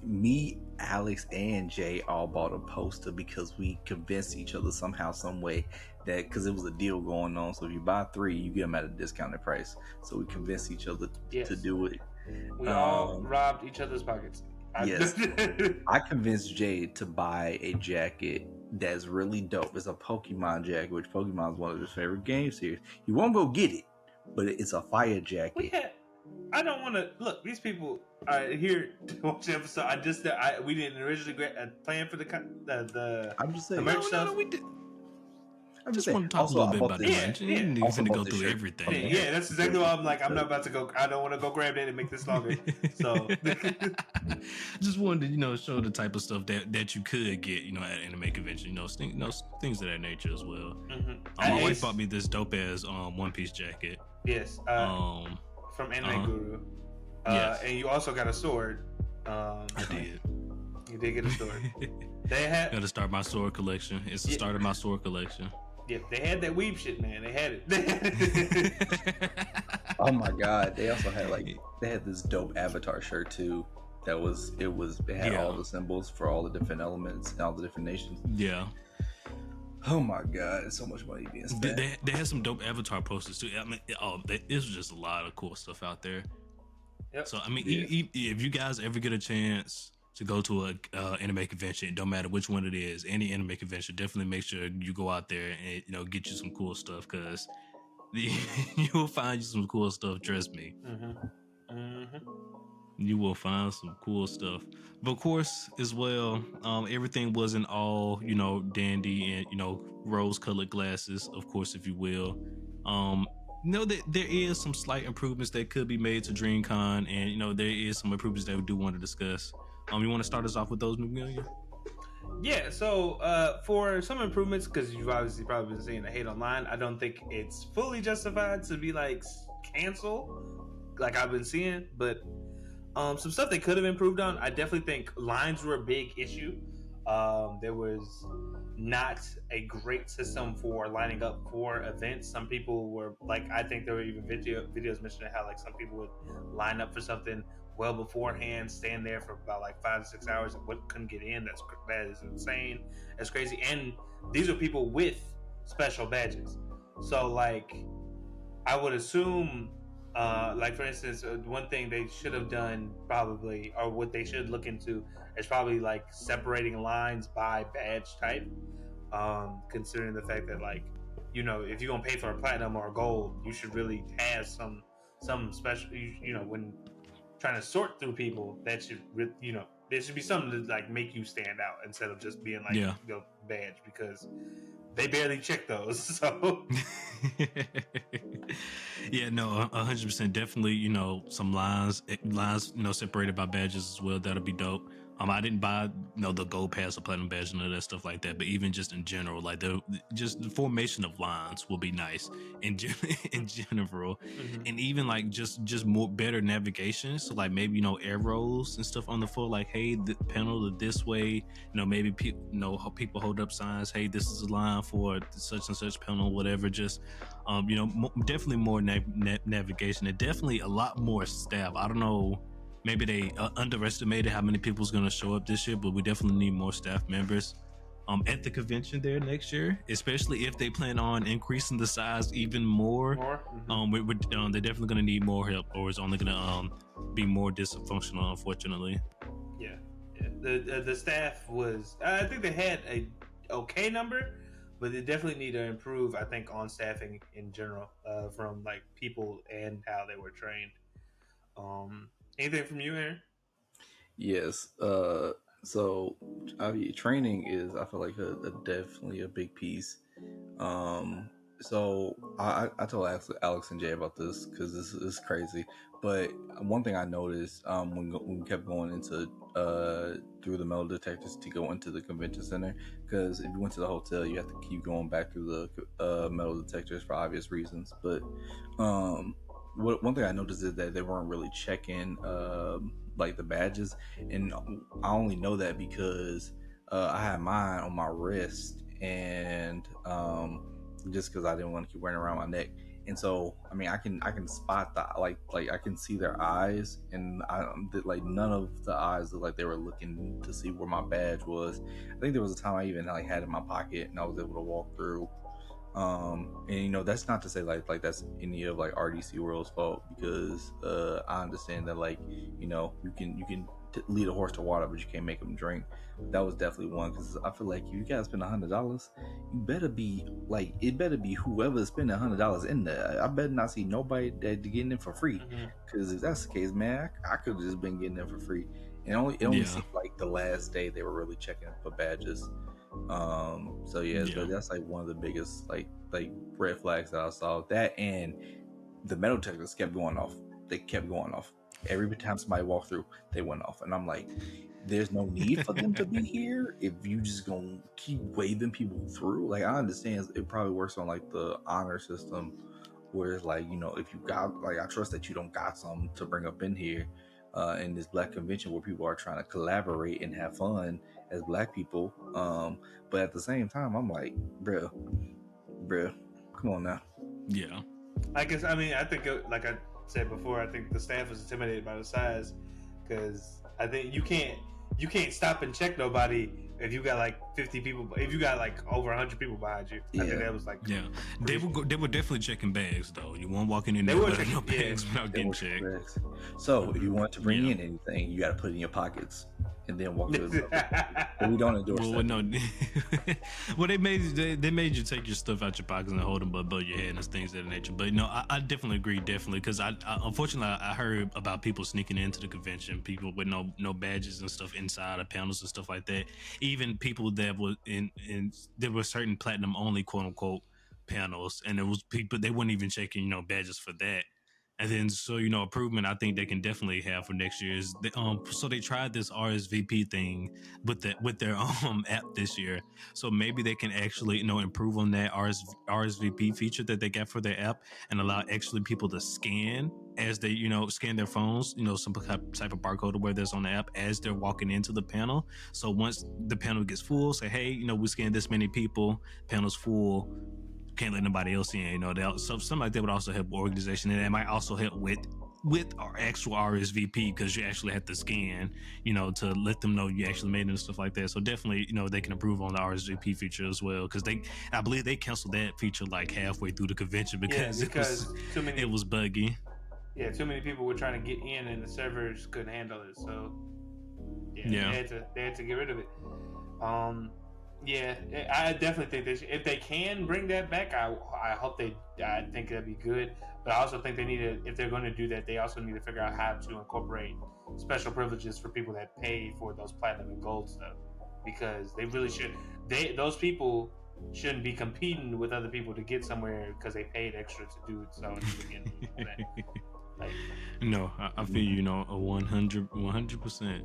Me, Alex, and Jay all bought a poster because we convinced each other somehow, some way that because it was a deal going on. So if you buy 3, you get them at a discounted price. So we convinced each other to do it. We all robbed each other's pockets. Yes. I convinced Jay to buy a jacket that's really dope. It's a Pokemon jacket, which Pokemon is one of his favorite game series. You won't go get it, but it's a fire jacket. I don't want to look. These people are here to watch the episode. We didn't originally plan for the I'm just saying. merch stuff. No, we did. I'm just just saying. want to talk Also, a I little bit bought about the this. lunch. Yeah, You need Also to go bought this through shirt everything. from Yeah, that's exactly why I'm like, I'm not about to go. I don't want to go grab that and make this longer. So, just wanted to, show the type of stuff that you could get, at anime convention, things of that nature as well. My wife bought me this dope ass One Piece jacket. Yes. From Anime Guru. Yes. And you also got a sword. I did. You did get a sword. They had. Got to start my sword collection. It's the start of my sword collection. Yeah, they had that weeb shit, man. They had it. Oh my god! They also had they had this dope Avatar shirt too. It had all the symbols for all the different elements and all the different nations. Yeah. Oh my god! It's so much money being spent. They had some dope Avatar posters too. I mean, it was just a lot of cool stuff out there. Yep. So I mean, if you guys ever get a chance to go to a anime convention, it don't matter which one it is, any anime convention, definitely make sure you go out there and get you some cool stuff, because you will find you some cool stuff. Trust me. You will find some cool stuff. But of course, as well, everything wasn't all dandy and rose-colored glasses, of course, if you will. That there is some slight improvements that could be made to DreamCon, and there is some improvements that we do want to discuss. You want to start us off with those, McMillian? Yeah, so for some improvements, because you've obviously probably been seeing the hate online, I don't think it's fully justified to be cancel like I've been seeing, but some stuff they could have improved on. I definitely think lines were a big issue. There was not a great system for lining up for events. Some people were I think there were even videos mentioning how some people would line up for something well beforehand, stand there for about 5 to 6 hours and couldn't get in. That is insane. That's crazy. And these are people with special badges. So I would assume for instance, one thing they should have done probably, or what they should look into, is probably separating lines by badge type. Considering the fact that if you're gonna pay for a platinum or a gold, you should really have some special. When trying to sort through people, that should there should be something to make you stand out instead of just being badge, because they barely check those. So yeah, no, 100%, definitely. Some lines, separated by badges as well. That'll be dope. I didn't buy the gold pass or platinum badge and all that stuff like that, but even just in general, the formation of lines will be nice in general. And even just more better navigation. So maybe arrows and stuff on the floor, hey, the panel this way. Maybe people hold up signs. Hey, this is a line for such and such panel, whatever. Just definitely more navigation, and definitely a lot more staff. I don't know. Maybe they underestimated how many people's going to show up this year, but we definitely need more staff members at the convention there next year, especially if they plan on increasing the size even more. They're definitely going to need more help, or it's only going to be more dysfunctional, unfortunately. Yeah. The staff was, I think they had a okay number, but they definitely need to improve, I think, on staffing in general, from people and how they were trained. Anything from you, Aaron? Yes. So training is, I feel definitely a big piece. So I told Alex and Jay about this because this is crazy. But one thing I noticed when we kept going into through the metal detectors to go into the convention center, because if you went to the hotel, you have to keep going back through the metal detectors for obvious reasons. But one thing I noticed is that they weren't really checking the badges, and I only know that because I had mine on my wrist, and just because I didn't want to keep wearing it around my neck. And so I can spot the I can see their eyes, and none of the eyes looked like they were looking to see where my badge was. I think there was a time I even had it in my pocket and I was able to walk through. And that's not to say that's any of RDC World's fault, because I understand that you can lead a horse to water, but you can't make him drink. That was definitely one, because I feel if you gotta spend $100, you better be it better be whoever spending $100 in there. I better not see nobody that getting in for free, because if that's the case, man, I could have just been getting in for free. And it only seemed like the last day they were really checking for badges. So yeah, that's like one of the biggest like red flags that I saw. That and the metal detectors kept going off. They kept going off every time somebody walked through. They went off, and I'm like, there's no need for them to be here if you just gonna keep waving people through. Like, I understand it probably works on like the honor system, where it's like, you know, if you got, like, I trust that you don't got something to bring up in here in this black convention where people are trying to collaborate and have fun as black people. But at the same time, I'm like, bruh, come on now. Yeah. I guess, I mean, I think, like I said before, I think the staff was intimidated by the size, because I think you can't stop and check nobody if you got like 50 people, if you got like over 100 people behind you. I think that was like, they were definitely checking bags though. You weren't walking in there with no bags without getting checked. Bags. So if you want to bring in anything, you got to put it in your pockets and then walk through it. But we don't endorse that. No. Well, they made you take your stuff out your pockets and hold them above your head and things of that nature. But no, I definitely agree, because I unfortunately I heard about people sneaking into the convention, people with no badges and stuff inside of panels and stuff like that. Even people that were in there were certain platinum only quote unquote panels, and there was people they weren't even checking badges for that. And then, so, improvement I think they can definitely have for next year is, so they tried this RSVP thing with their app this year. So maybe they can actually, improve on that RSVP feature that they got for their app and allow actually people to scan as they, scan their phones, some type of barcode or whether it's on the app as they're walking into the panel. So once the panel gets full, say, hey, we scanned this many people, panel's full, can't let nobody else in, so something like that would also help organization, and it might also help with our actual RSVP, because you actually have to scan, to let them know you actually made it and stuff like that. So definitely, they can improve on the RSVP feature as well, because I believe they canceled that feature like halfway through the convention because it was buggy. Yeah, too many people were trying to get in and the servers couldn't handle it, so they had to get rid of it. Yeah, I definitely think if they can bring that back, I hope I think that'd be good. But I also think they need to, if they're going to do that, they also need to figure out how to incorporate special privileges for people that pay for those platinum and gold stuff, because they really should. Those people shouldn't be competing with other people to get somewhere because they paid extra to do it. So no, I feel 100%.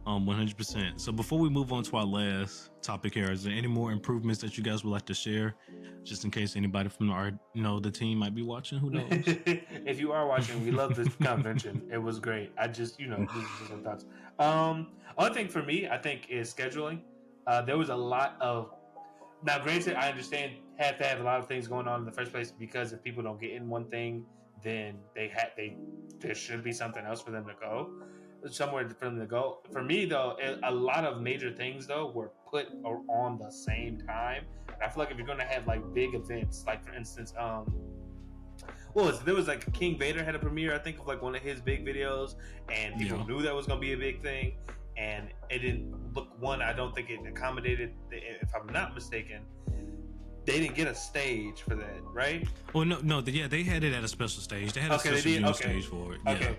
100%. So before we move on to our last topic here, is there any more improvements that you guys would like to share, just in case anybody from our the team might be watching? Who knows? If you are watching, we love this convention. It was great. I just this is just some thoughts. Other thing for me, I think, is scheduling. There was a lot of, now granted, I understand have to have a lot of things going on in the first place, because if people don't get in one thing, then there should be something else for them to go. Somewhere for them to go. For me, though, a lot of major things though were put on the same time. And I feel like if you're going to have like big events, like for instance, there was like King Vader had a premiere, I think, of like one of his big videos, and people knew that was going to be a big thing, and it didn't look. One, I don't think it accommodated. If I'm not mistaken, they didn't get a stage for that, right? Well, no, they had it at a special stage. They had a special stage for it. Okay.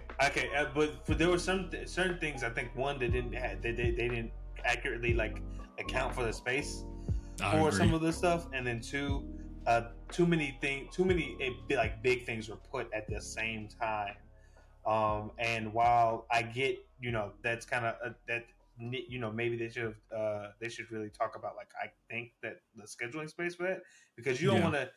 But there were certain things. I think one, they didn't accurately like account for the space for some of this stuff, and then two, too many like big things were put at the same time. And while I get, that's kind of that. Maybe they should really talk about, like, I think that the scheduling space for that, because you don't want to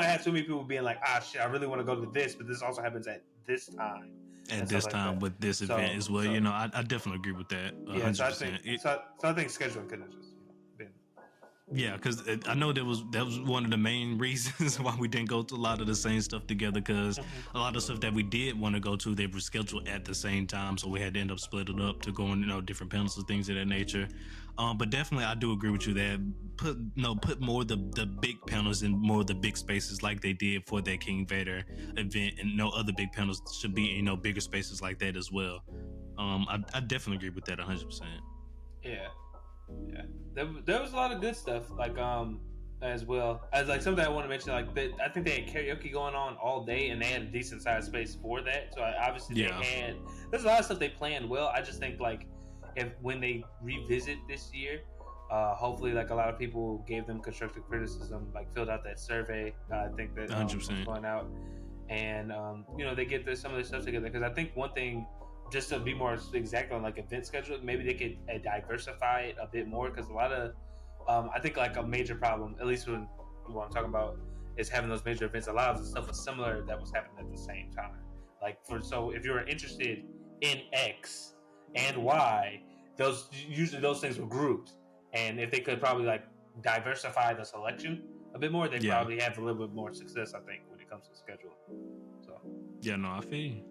have too many people being like, shit, I really want to go to this, but this also happens at this time. At this time with this event as well. I definitely agree with that. 100%. So I think scheduling could have just been. Yeah, because I know that was one of the main reasons why we didn't go to a lot of the same stuff together, because a lot of stuff that we did want to go to, they were scheduled at the same time, so we had to end up splitting up to go in different panels and things of that nature. But definitely I do agree with you that put more of the big panels in more of the big spaces like they did for that King Vader event, and no other big panels should be in bigger spaces like that as well. I definitely agree with that 100%. Yeah, there was a lot of good stuff, like as well as like something I want to mention, like I think they had karaoke going on all day, and they had a decent sized space for that. So there's a lot of stuff they planned well. I just think, like, when they revisit this year, Hopefully, like a lot of people gave them constructive criticism, like filled out that survey. I think that 100%. was going out, and they get some of their stuff together. Because I think one thing, just to be more exact on like event schedule, maybe they could diversify it a bit more. Because a lot of, I think like a major problem, at least when what I'm talking about, is having those major events. A lot of the stuff was similar that was happening at the same time. Like so, if you were interested in X and Y, those things were grouped. And if they could probably like diversify the selection a bit more, they probably have a little bit more success, I think, when it comes to schedule. So yeah, no, I feel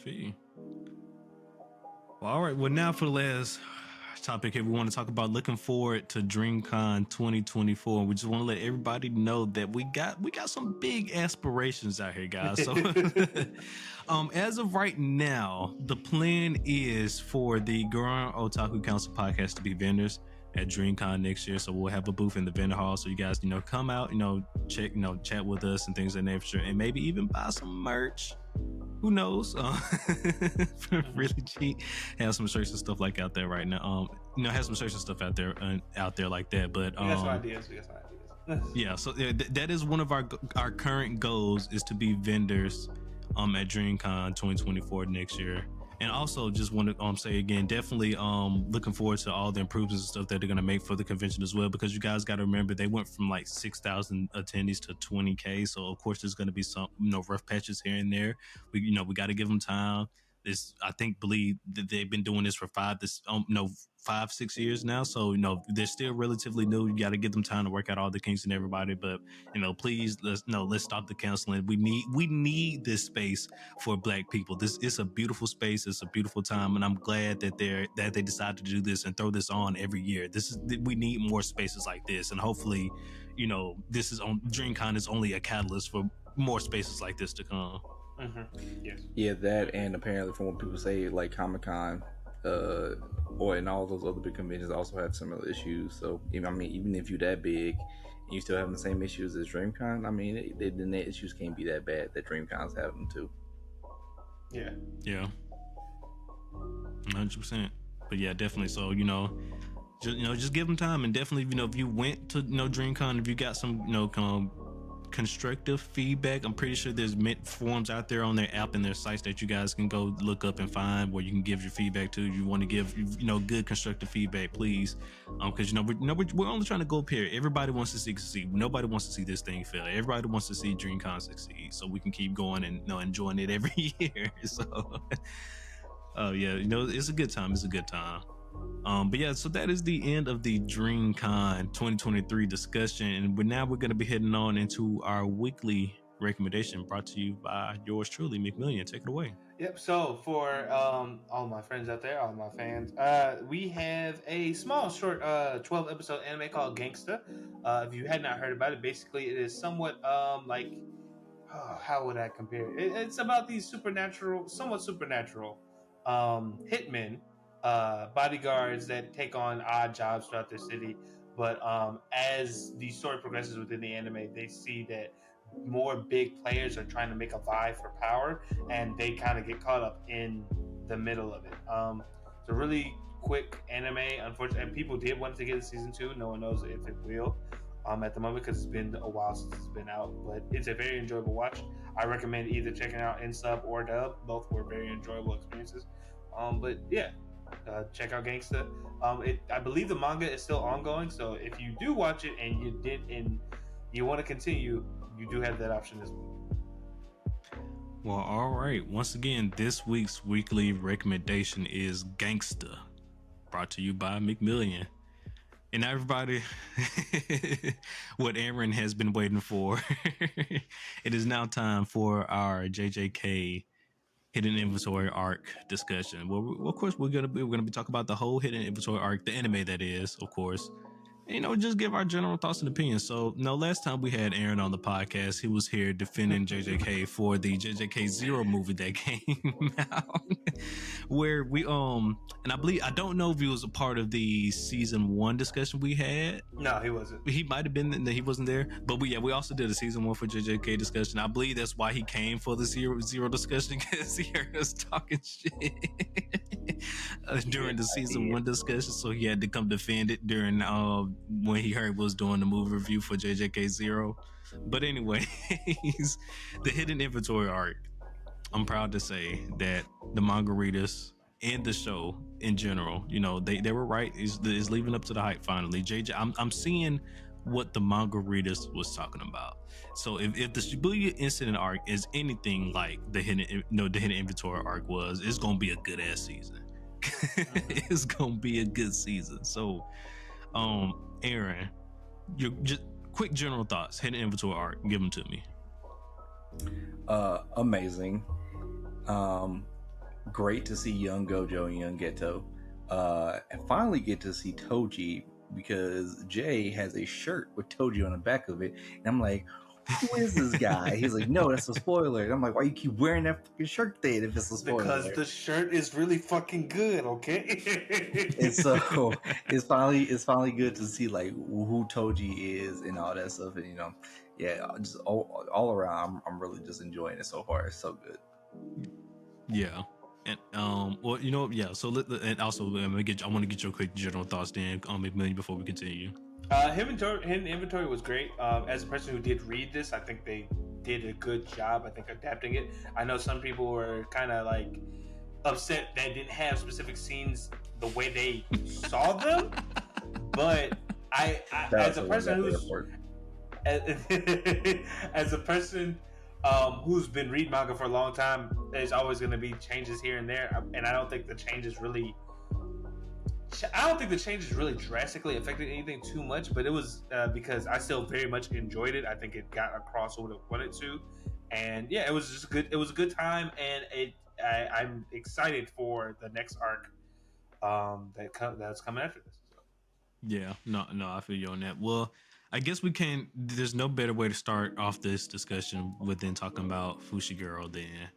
you. Well, all right. Well, now for the last topic here, we want to talk about looking forward to DreamCon 2024. We just want to let everybody know that we got some big aspirations out here, guys. So as of right now, the plan is for the Gurren Otaku Council podcast to be vendors at DreamCon next year. So we'll have a booth in the vendor hall, so you guys come out, check, chat with us and things of that nature, and maybe even buy some merch. Who knows? For really cheap, have some shirts and stuff like out there right now. Have some shirts and stuff out there like that. But we got some ideas. Yeah, so that is one of our current goals, is to be vendors at DreamCon 2024 next year. And also just want to say again, definitely looking forward to all the improvements and stuff that they're going to make for the convention as well, because you guys got to remember they went from like 6,000 attendees to 20K. So of course there's going to be some rough patches here and there. We got to give them time. Believe that they've been doing this for 5-6 years now. So they're still relatively new. You got to give them time to work out all the kinks and everybody. But please let's stop the canceling. We need this space for Black people. This is a beautiful space. It's a beautiful time, and I'm glad that they decided to do this and throw this on every year. We need more spaces like this, and hopefully, this is on DreamCon is only a catalyst for more spaces like this to come. Mm-hmm. Yes. Yeah, that, and apparently from what people say, like Comic-Con and all those other big conventions also had similar issues. So even if you're that big and you still having the same issues as DreamCon, then the issues can't be that bad that DreamCon's having too. Yeah. 100%. But yeah, definitely. So just give them time, and definitely if you went to DreamCon, if you got some constructive feedback, I'm pretty sure there's forums out there on their app and their sites that you guys can go look up and find where you can give your feedback to. If you want to give good constructive feedback, please, because we're only trying to go up here. Everybody wants to succeed. Nobody wants to see this thing fail. Everybody wants to see DreamCon succeed, so we can keep going and enjoying it every year. So it's a good time. But yeah, so that is the end of the DreamCon 2023 discussion, and we're going to be heading on into our weekly recommendation, brought to you by yours truly, McMillian. Take it away. Yep. So for all my friends out there, all my fans, we have a small, short, 12 episode anime called Gangsta. If you had not heard about it, basically it is somewhat how would I compare it? It's about these somewhat supernatural hitmen. Bodyguards that take on odd jobs throughout their city, but as the story progresses within the anime, they see that more big players are trying to make a vie for power, and they kind of get caught up in the middle of it. It's a really quick anime. Unfortunately, and people did want to get a season 2. No one knows if it will at the moment, because it's been a while since it's been out, but it's a very enjoyable watch. I recommend either checking out in sub or dub. Both were very enjoyable experiences. But yeah, check out Gangsta. I believe the manga is still ongoing, so if you do watch it and you want to continue, you do have that option as well. Well, all right. Once again, this week's weekly recommendation is Gangsta, brought to you by McMillian. And everybody, what Aaron has been waiting for, it is now time for our JJK Hidden Inventory arc discussion. Well, of course, we're gonna be talking about the whole Hidden Inventory arc, the anime that is, of course. Just give our general thoughts and opinions. So, last time we had Aaron on the podcast, he was here defending JJK for the JJK Zero movie that came out, where we and I don't know if he was a part of the season 1 discussion we had. No, he wasn't. He might have been. He wasn't there. But we also did a season 1 for JJK discussion. I believe that's why he came for the zero discussion, because he heard us talking shit. during the season one discussion, so he had to come defend it during when he heard was doing the movie review for JJK Zero. But anyways, the hidden inventory arc. I'm proud to say that the manga readers and the show in general, they were right. Is leaving up to the hype finally. JJ, I'm seeing what the manga readers was talking about. So if the Shibuya incident arc is anything like the hidden inventory arc was, it's gonna be a good ass season. It's gonna be a good season. So, Aaron, your just quick general thoughts. Hidden inventory arc, give them to me. Amazing. Great to see young Gojo and young Geto. And finally get to see Toji, because Jay has a shirt with Toji on the back of it, and I'm like, who is this guy? He's like, no, that's a spoiler. And I'm like, why you keep wearing that fucking shirt then if it's a spoiler? Because the shirt is really fucking good, okay? And so it's finally good to see like who Toji is and all that stuff, and yeah, just all around, I'm really just enjoying it so far. It's so good. Yeah. And well, yeah. So and also, I want to get your quick general thoughts, then, McMillian, before we continue. Hidden inventory was great. As a person who did read this, I think they did a good job. I think adapting it. I know some people were kind of like upset that didn't have specific scenes the way they saw them, but I as a person who's been reading manga for a long time, there's always going to be changes here and there, and I don't think the changes really drastically affected anything too much. But it was because I still very much enjoyed it. I think it got across what it wanted to, and yeah, it was just good. It was a good time, and I'm excited for the next arc that's coming after this. So. Yeah, no, I feel you on that. Well, I guess there's no better way to start off this discussion than talking about Fushiguro than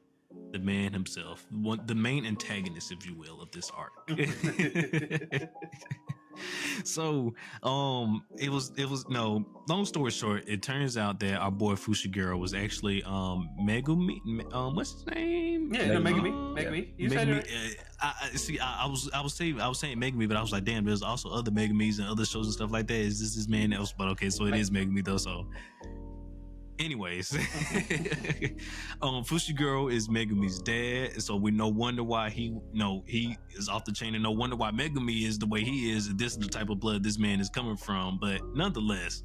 the man himself, the main antagonist, if you will, of this arc. So, it was no. Long story short, it turns out that our boy Fushiguro was actually Megumi. What's his name? Yeah, Megumi. You said it. I was saying Megumi, but I was like, damn, there's also other Megumis and other shows and stuff like that. Is this man else? But okay, so it is Megumi though. So, anyways, Fushiguro is Megumi's dad, so we no wonder why he is off the chain, and no wonder why Megumi is the way he is. This is the type of blood this man is coming from. But nonetheless,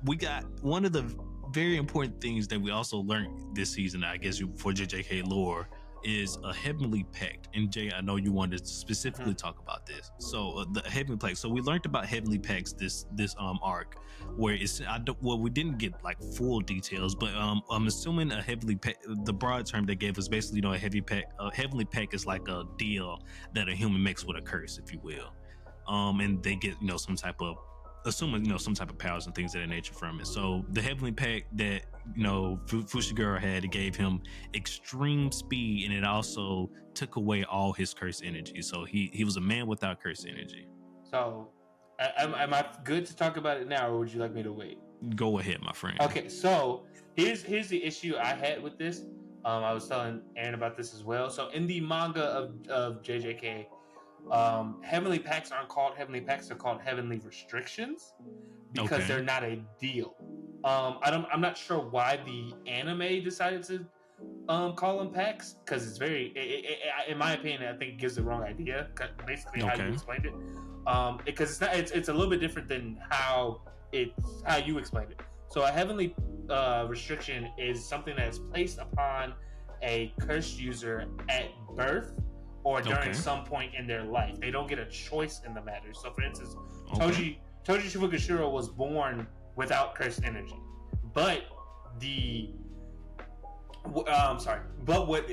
we got one of the very important things that we also learned this season, I guess, for JJK lore, is a heavenly pact. And Jay, I know you wanted to specifically talk about this. So the heavenly pact. So we learned about heavenly pacts this arc, where we didn't get like full details, but I'm assuming a heavenly pact, the broad term they gave us, basically, a heavenly pact is like a deal that a human makes with a curse, if you will, and they get some type of powers and things of that nature from it. So the heavenly pact that Fushiguro had, it gave him extreme speed, and it also took away all his curse energy. So he was a man without curse energy. So am I good to talk about it now, or would you like me to wait? Go ahead, my friend. Okay, so here's the issue I had with this. I was telling Aaron about this as well. So in the manga of JJK, heavenly pacts aren't called heavenly pacts; they're called heavenly restrictions because they're not a deal. I'm not sure why the anime decided to call them packs, because it's very, in my opinion, I think it gives the wrong idea. Basically, how you explained it, because it's a little bit different than how you explained it. So a heavenly restriction is something that is placed upon a cursed user at birth or during some point in their life. They don't get a choice in the matter. So, for instance, Toji Shibukashiro was born without cursed energy, but what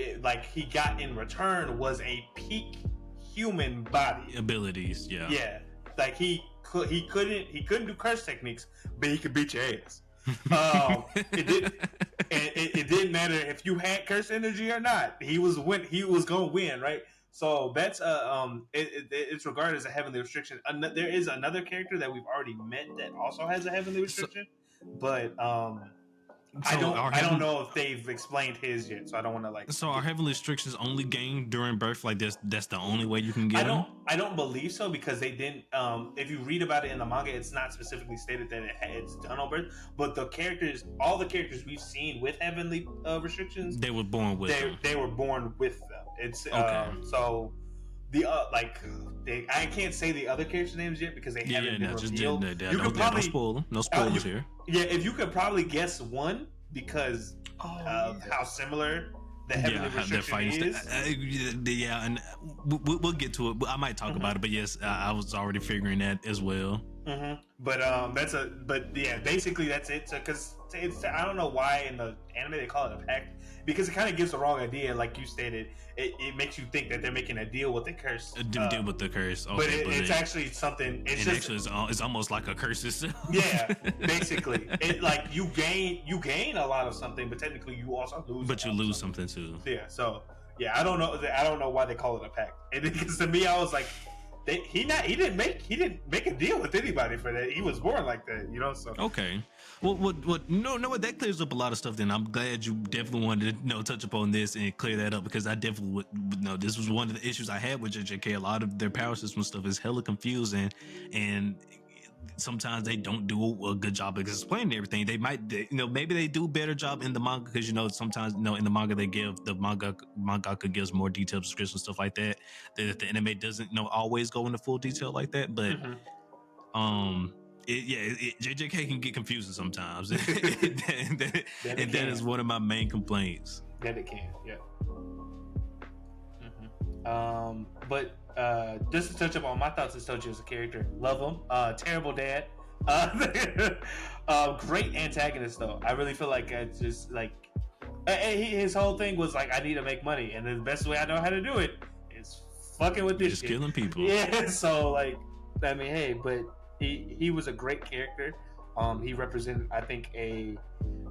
he got in return was a peak human body abilities. Yeah, like he couldn't do curse techniques, but he could beat your ass. It didn't matter if you had curse energy or not. He was gonna win, right? So that's it's regarded as a heavenly restriction. There is another character that we've already met that also has a heavenly restriction, but I don't know if they've explained his yet, so I don't want to like. So are heavenly restrictions only gained during birth? Like that's the only way you can get them? I don't believe so, because they didn't. If you read about it in the manga, it's not specifically stated that it's done on birth. But all the characters we've seen with heavenly restrictions, they were born with them. They were born with them. It's okay. So the I can't say the other characters' names yet because they haven't been revealed. You could probably no spoilers here. Yeah, if you could probably guess one because of how similar the heavenly restriction is. And we'll get to it. I might talk about it, but yes, I was already figuring that as well. Mm-hmm. But basically that's it. Because I don't know why in the anime they call it a pact, because it kind of gives the wrong idea. Like you stated, it makes you think that they're making a deal with the curse. A deal with the curse. Okay, but it's actually something. It's almost like a curse itself. Yeah, basically, it like you gain a lot of something, but technically you also lose. But you lose something too. Yeah. So yeah, I don't know why they call it a pact. And because to me, I was like, he didn't make a deal with anybody for that. He was born like that, So okay. Well, what that clears up a lot of stuff. Then I'm glad you definitely wanted to touch upon this and clear that up, because I definitely would know this was one of the issues I had with JJK. A lot of their power system stuff is hella confusing, and sometimes they don't do a good job of explaining everything. They might, maybe they do a better job in the manga, because sometimes in the manga they give the mangaka gives more detailed description, stuff like that. That the anime doesn't always go into full detail like that. But JJK can get confusing sometimes, and that is one of my main complaints. That it can, yeah. But just to touch up on my thoughts as Toji as a character, love him. Terrible dad. Great antagonist though. I really feel like it's just like his whole thing was like, I need to make money, and the best way I know how to do it is fucking with this just shit. Killing people. Yeah. So like, I mean, hey, but he was a great character. He represented, I think,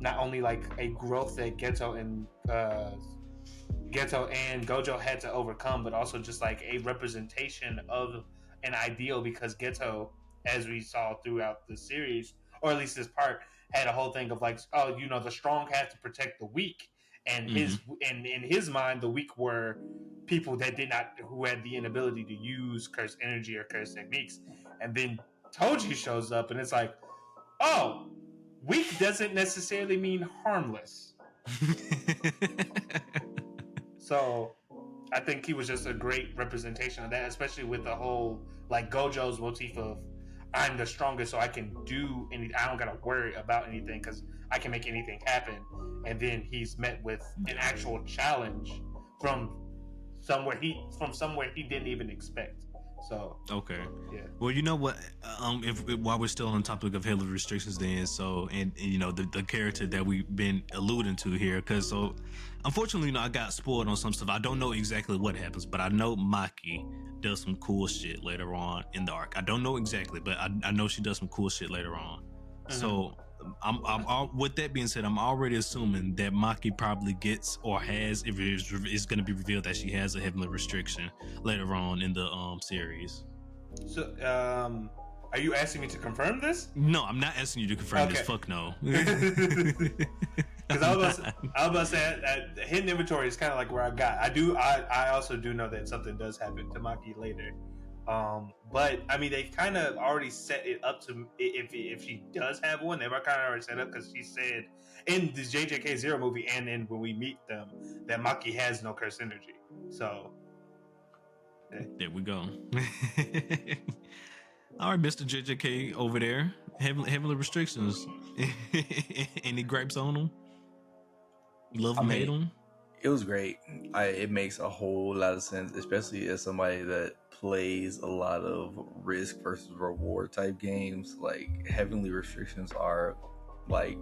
not only like a growth that Geto and Gojo had to overcome, but also just like a representation of an ideal, because Geto, as we saw throughout the series, or at least this part, had a whole thing of like, the strong have to protect the weak, and in his mind, the weak were people who had the inability to use cursed energy or cursed techniques. And then Toji shows up, and it's like, oh, weak doesn't necessarily mean harmless. So I think he was just a great representation of that, especially with the whole like Gojo's motif of, I'm the strongest, so I can do anything. I don't gotta worry about anything because I can make anything happen. And then he's met with an actual challenge from somewhere he didn't even expect. So okay, yeah. Well, you know what? While we're still on the topic of heavenly restrictions, then the character that we've been alluding to here, because unfortunately, I got spoiled on some stuff. I don't know exactly what happens, but I know Maki does some cool shit later on in the arc. I don't know exactly, but I know she does some cool shit later on. Mm-hmm. So I'm with that being said, I'm already assuming that Maki probably gets or has, if it's going to be revealed that she has a heavenly restriction later on in the series. So are you asking me to confirm this? No, I'm not asking you to confirm this. Fuck no. Because I was about to say hidden inventory is kind of like where I also do know that something does happen to Maki later. But I mean, they kind of already set it up to if she does have one, they've kind of already set up, because she said in the JJK Zero movie and then when we meet them that Maki has no curse energy. So there we go. All right, Mr. JJK over there, heavenly restrictions. Any gripes on them? Hate them? It was great. It makes a whole lot of sense, especially as somebody that plays a lot of risk versus reward type games. Like, heavenly restrictions are like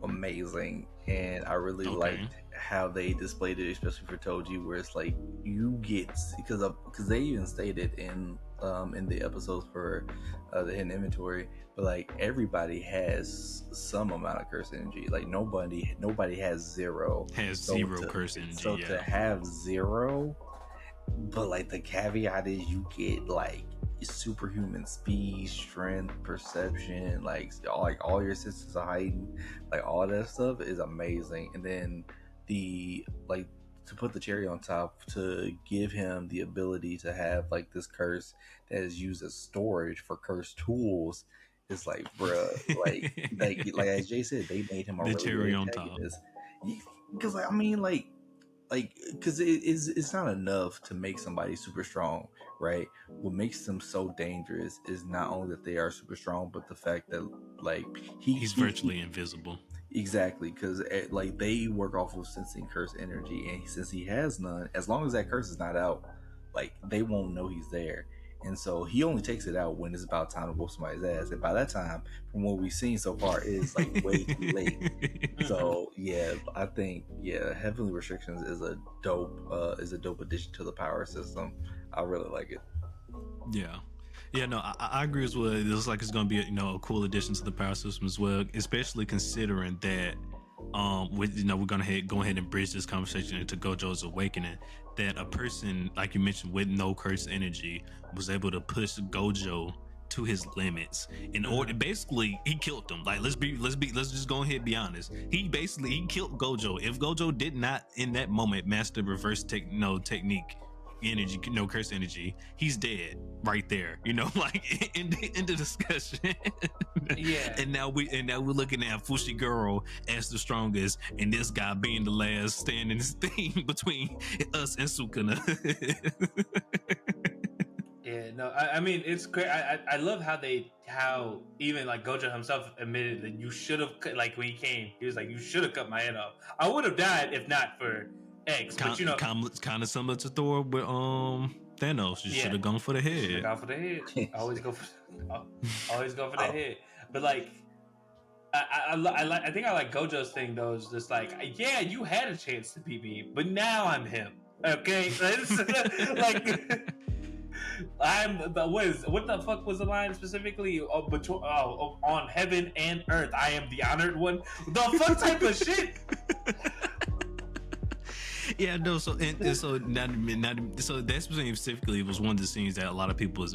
amazing, and I really liked how they displayed it, especially for Toji, where it's like you get, because they even stated in the episodes for the hidden inventory, but like everybody has some amount of curse energy. Like nobody has zero curse energy. So to have zero, but like the caveat is you get like superhuman speed, strength, perception, like all your senses are heightened, like all that stuff is amazing. And then the like to put the cherry on top, to give him the ability to have like this curse that is used as storage for cursed tools is like, bruh, like as Jay said, they made him a the really cherry good on top. antagonist. Because I mean, because it's not enough to make somebody super strong, right? What makes them so dangerous is not only that they are super strong, but the fact that like he's virtually invisible. Exactly, because like they work off of sensing curse energy, and since he has none, as long as that curse is not out, like they won't know he's there. And so he only takes it out when it's about time to whoop somebody's ass. And by that time, from what we've seen so far, it is like way too late. So yeah, I think Heavenly Restrictions is a dope addition to the power system. I really like it. Yeah, no, I agree as well. It looks like it's going to be a cool addition to the power system as well, especially considering that we're going to go ahead and bridge this conversation into Gojo's awakening, that a person like you mentioned with no curse energy was able to push Gojo to his limits in order. Basically, he killed him. Like let's just go ahead and be honest. He killed Gojo. If Gojo did not in that moment master reverse technique energy, no curse energy, he's dead right there. Like in the discussion. Yeah. And now we're looking at Fushiguro as the strongest, and this guy being the last standing thing between us and Sukuna. Yeah, no, I mean it's great. I love how even like Gojo himself admitted that you should have, like when he came, he was like, you should have cut my head off. I would have died if not for X. But kind of similar to Thor with Thanos. You should have gone for the head. Gone for the head. Always go for the head. But like, I think I like Gojo's thing though. Is just like, yeah, you had a chance to beat me, but now I'm him. Okay, like. What the fuck was the line specifically? On heaven and earth, I am the honored one. The fuck type of shit. Yeah, no. So so that specifically was one of the scenes that a lot of people was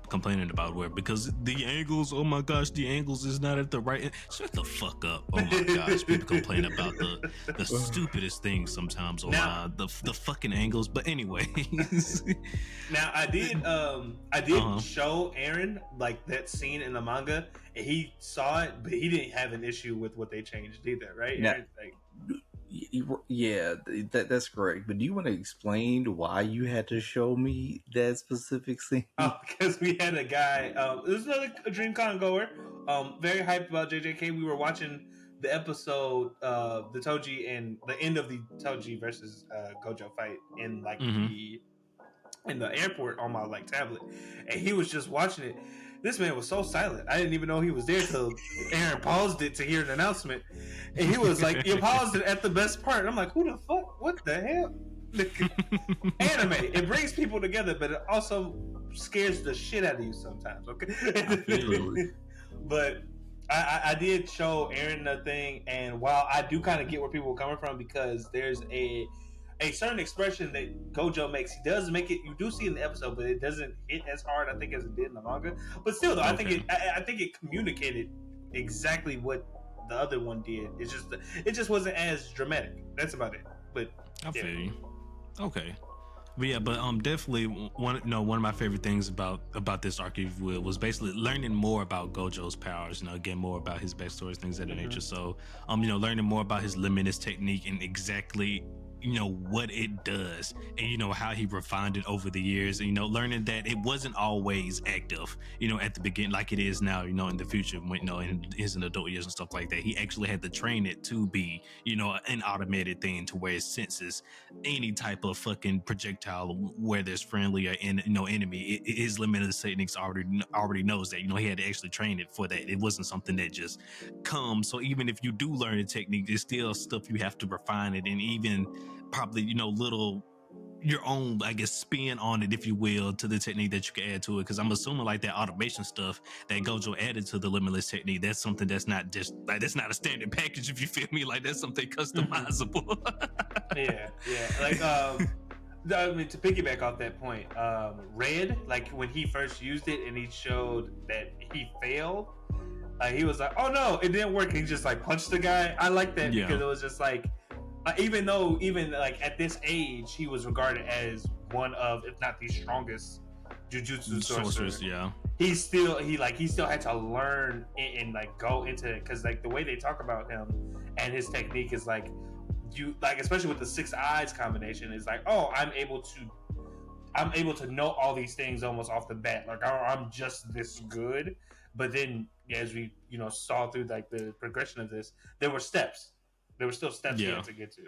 complaining about, where because the angles, oh my gosh, the angles is not at the right. Shut the fuck up. Oh my gosh, people complain about the stupidest things sometimes online, the fucking angles. But anyways, now I did show Aaron like that scene in the manga, and he saw it, but he didn't have an issue with what they changed either, right? Now, Aaron, like, yeah, that's correct. But do you want to explain why you had to show me that specific scene? Oh, because we had a guy. This is another DreamCon goer. Very hyped about JJK. We were watching the episode, the Toji and the end of the Toji versus Gojo fight in like in the airport on my like tablet, and he was just watching it. This man was so silent. I didn't even know he was there till Aaron paused it to hear an announcement. And he was like, you paused it at the best part. I'm like, who the fuck? What the hell? Anime. It brings people together, but it also scares the shit out of you sometimes, okay? But I did show Aaron the thing, and while I do kind of get where people are coming from, because there's a certain expression that Gojo makes. He does make it. You do see in the episode, but it doesn't hit as hard, I think, as it did in the manga. But still, though, I think it communicated exactly what the other one did. It just wasn't as dramatic. That's about it. But I feel you. Okay. But yeah, definitely one of my favorite things about this arc, if you will, was basically learning more about Gojo's powers. Again, more about his backstories, things of that nature. So, learning more about his limitless technique and exactly what it does, and how he refined it over the years, and learning that it wasn't always active at the beginning like it is now, in the future, when in his adult years and stuff like that. He actually had to train it to be an automated thing, to where it senses any type of fucking projectile, whether it's friendly or enemy. His limitless techniques already knows that. He had to actually train it for that. It wasn't something that just comes. So even if you do learn the technique, there's still stuff you have to refine it, and even probably little your own, I guess, spin on it, if you will, to the technique that you can add to it. Because I'm assuming like that automation stuff that Gojo added to the limitless technique, that's something that's not just like, that's not a standard package, if you feel me. Like that's something customizable. yeah like I mean, to piggyback off that point, Red, like when he first used it and he showed that he failed, he was like, "Oh no, it didn't work." He just like punched the guy. I like that Yeah. because it was just like, even like at this age, he was regarded as one of, if not the strongest, jujutsu sorcerer. Yeah. He still had to learn and like go into it, because like the way they talk about him and his technique is like, you like, especially with the six eyes combination, is like, oh, I'm able to know all these things almost off the bat. Like, I'm just this good. But then, as we saw through like the progression of this, there were steps. There were still steps he Yeah. had to get to.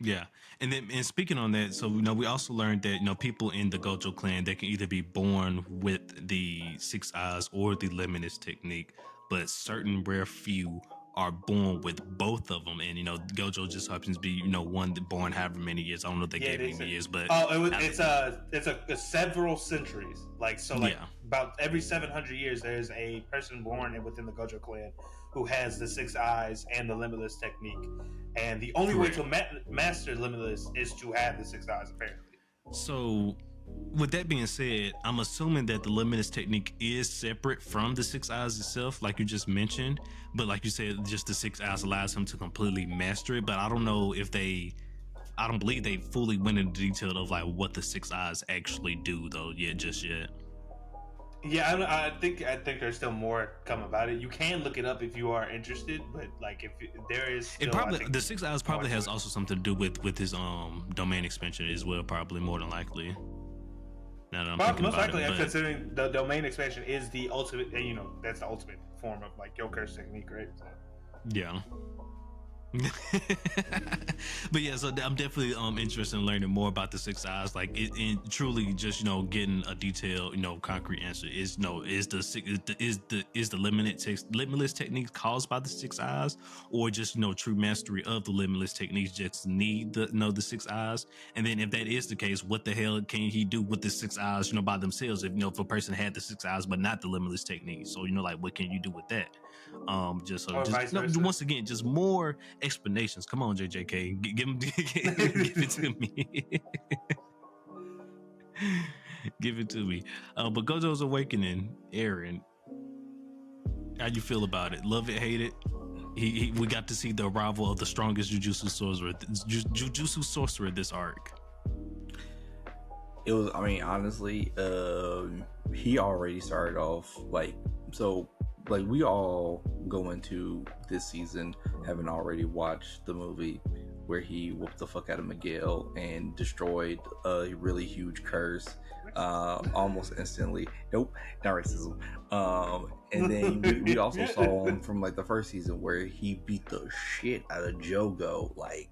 Yeah, and speaking on that, so we also learned that people in the Gojo clan, they can either be born with the six eyes or the limitless technique, but certain rare few are born with both of them, and Gojo just happens to be one that born however many years. I don't know if they gave any years, but it's several centuries. Like, so like, yeah. About every 700 years, there's a person born within the Gojo clan who has the six eyes and the limitless technique, and the only way to master limitless is to have the six eyes, apparently. So, with that being said, I'm assuming that the limitless technique is separate from the six eyes itself, like you just mentioned. But like you said, just the six eyes allows him to completely master it. But I don't know if I don't believe they fully went into detail of like what the six eyes actually do, though. Just yet. Yeah, I think there's still more come about it. You can look it up if you are interested, but like, if there is still, it probably, the six eyes probably has also something to do with his domain expansion as well, probably, more than likely. Now that I'm thinking most about likely, it, considering the domain expansion is the ultimate, that's the ultimate form of like Yoker's technique, right? So. Yeah. But yeah, so I'm definitely interested in learning more about the six eyes, like it, and truly just getting a detailed concrete answer. Is the limitless techniques caused by the six eyes, or just true mastery of the limitless techniques just need the six eyes? And then if that is the case, what the hell can he do with the six eyes by themselves? If if a person had the six eyes but not the limitless techniques, so like, what can you do with that? Once again, just more explanations. Come on, JJK, give it to me. Give it to me. But Gojo's Awakening, Aaron, how you feel about it? Love it, hate it? We got to see the arrival of the strongest jujutsu sorcerer this arc. It was, I mean, honestly, he already started off like, so like, we all go into this season having already watched the movie where he whooped the fuck out of Miguel and destroyed a really huge curse almost instantly. Nope, not racism. And then we also saw him from like the first season where he beat the shit out of Jogo, like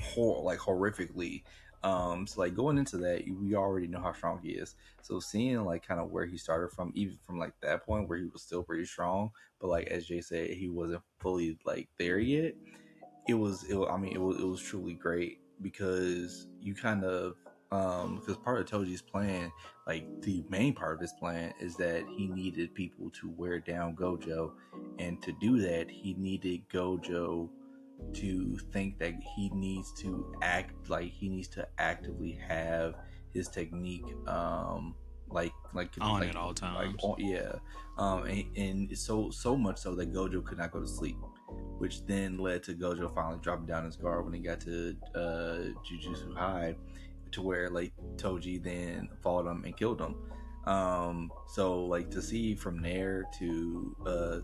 horrifically. So like, going into that, we already know how strong he is. So seeing like kind of where he started from, even from like that point where he was still pretty strong, but like as Jay said, he wasn't fully like there yet. It was truly great, because you kind of because part of Toji's plan, like the main part of his plan, is that he needed people to wear down Gojo, and to do that he needed Gojo to think that he needs to actively have his technique like on at all times. And so much so that Gojo could not go to sleep, which then led to Gojo finally dropping down his guard when he got to Jujutsu High, to where like Toji then fought him and killed him. So like, to see from there to the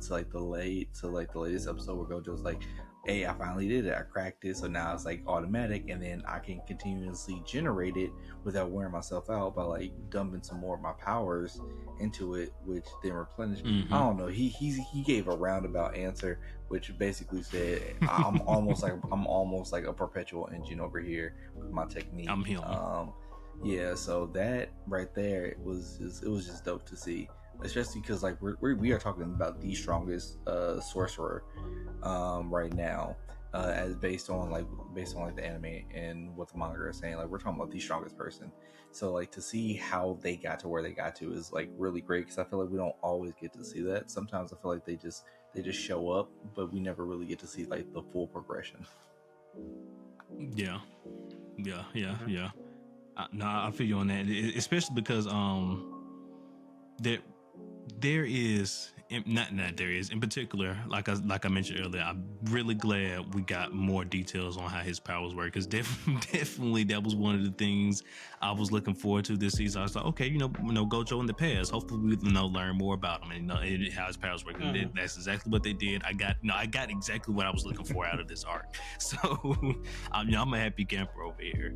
latest episode where Gojo's like, hey, I finally did it, I cracked it, so now it's like automatic, and then I can continuously generate it without wearing myself out by like dumping some more of my powers into it, which then replenish. I don't know, he gave a roundabout answer, which basically said, I'm almost like a perpetual engine over here with my technique. I'm healing. Yeah, so that right there, it was just dope to see, especially because like we are talking about the strongest sorcerer right now, as based on the anime and what the manga is saying. Like, we're talking about the strongest person. So like, to see how they got to where they got to is like really great, because I feel like we don't always get to see that. Sometimes I feel like they just show up, but we never really get to see like the full progression. Yeah. No, I feel you on that, especially because there there is not there is in particular, like I mentioned earlier, I'm really glad we got more details on how his powers work, because definitely that was one of the things I was looking forward to this season. I was like, okay, Gojo in the past, hopefully we learn more about him and how his powers work. And that's exactly what they did. I got exactly what I was looking for out of this arc. So I'm a happy camper over here.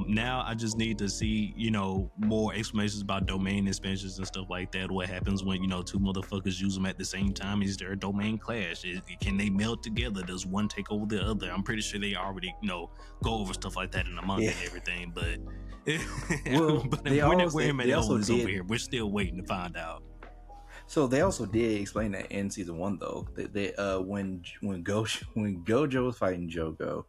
Now I just need to see more explanations about domain expansions and stuff like that. What happens when two motherfuckers use them at the same time? Is there a domain clash? Can they meld together? Does one take over the other? I'm pretty sure they already go over stuff like that in the manga and everything, but but we're over here. We're still waiting to find out. So they also did explain that in season 1, though. They when Gojo was fighting Jogo,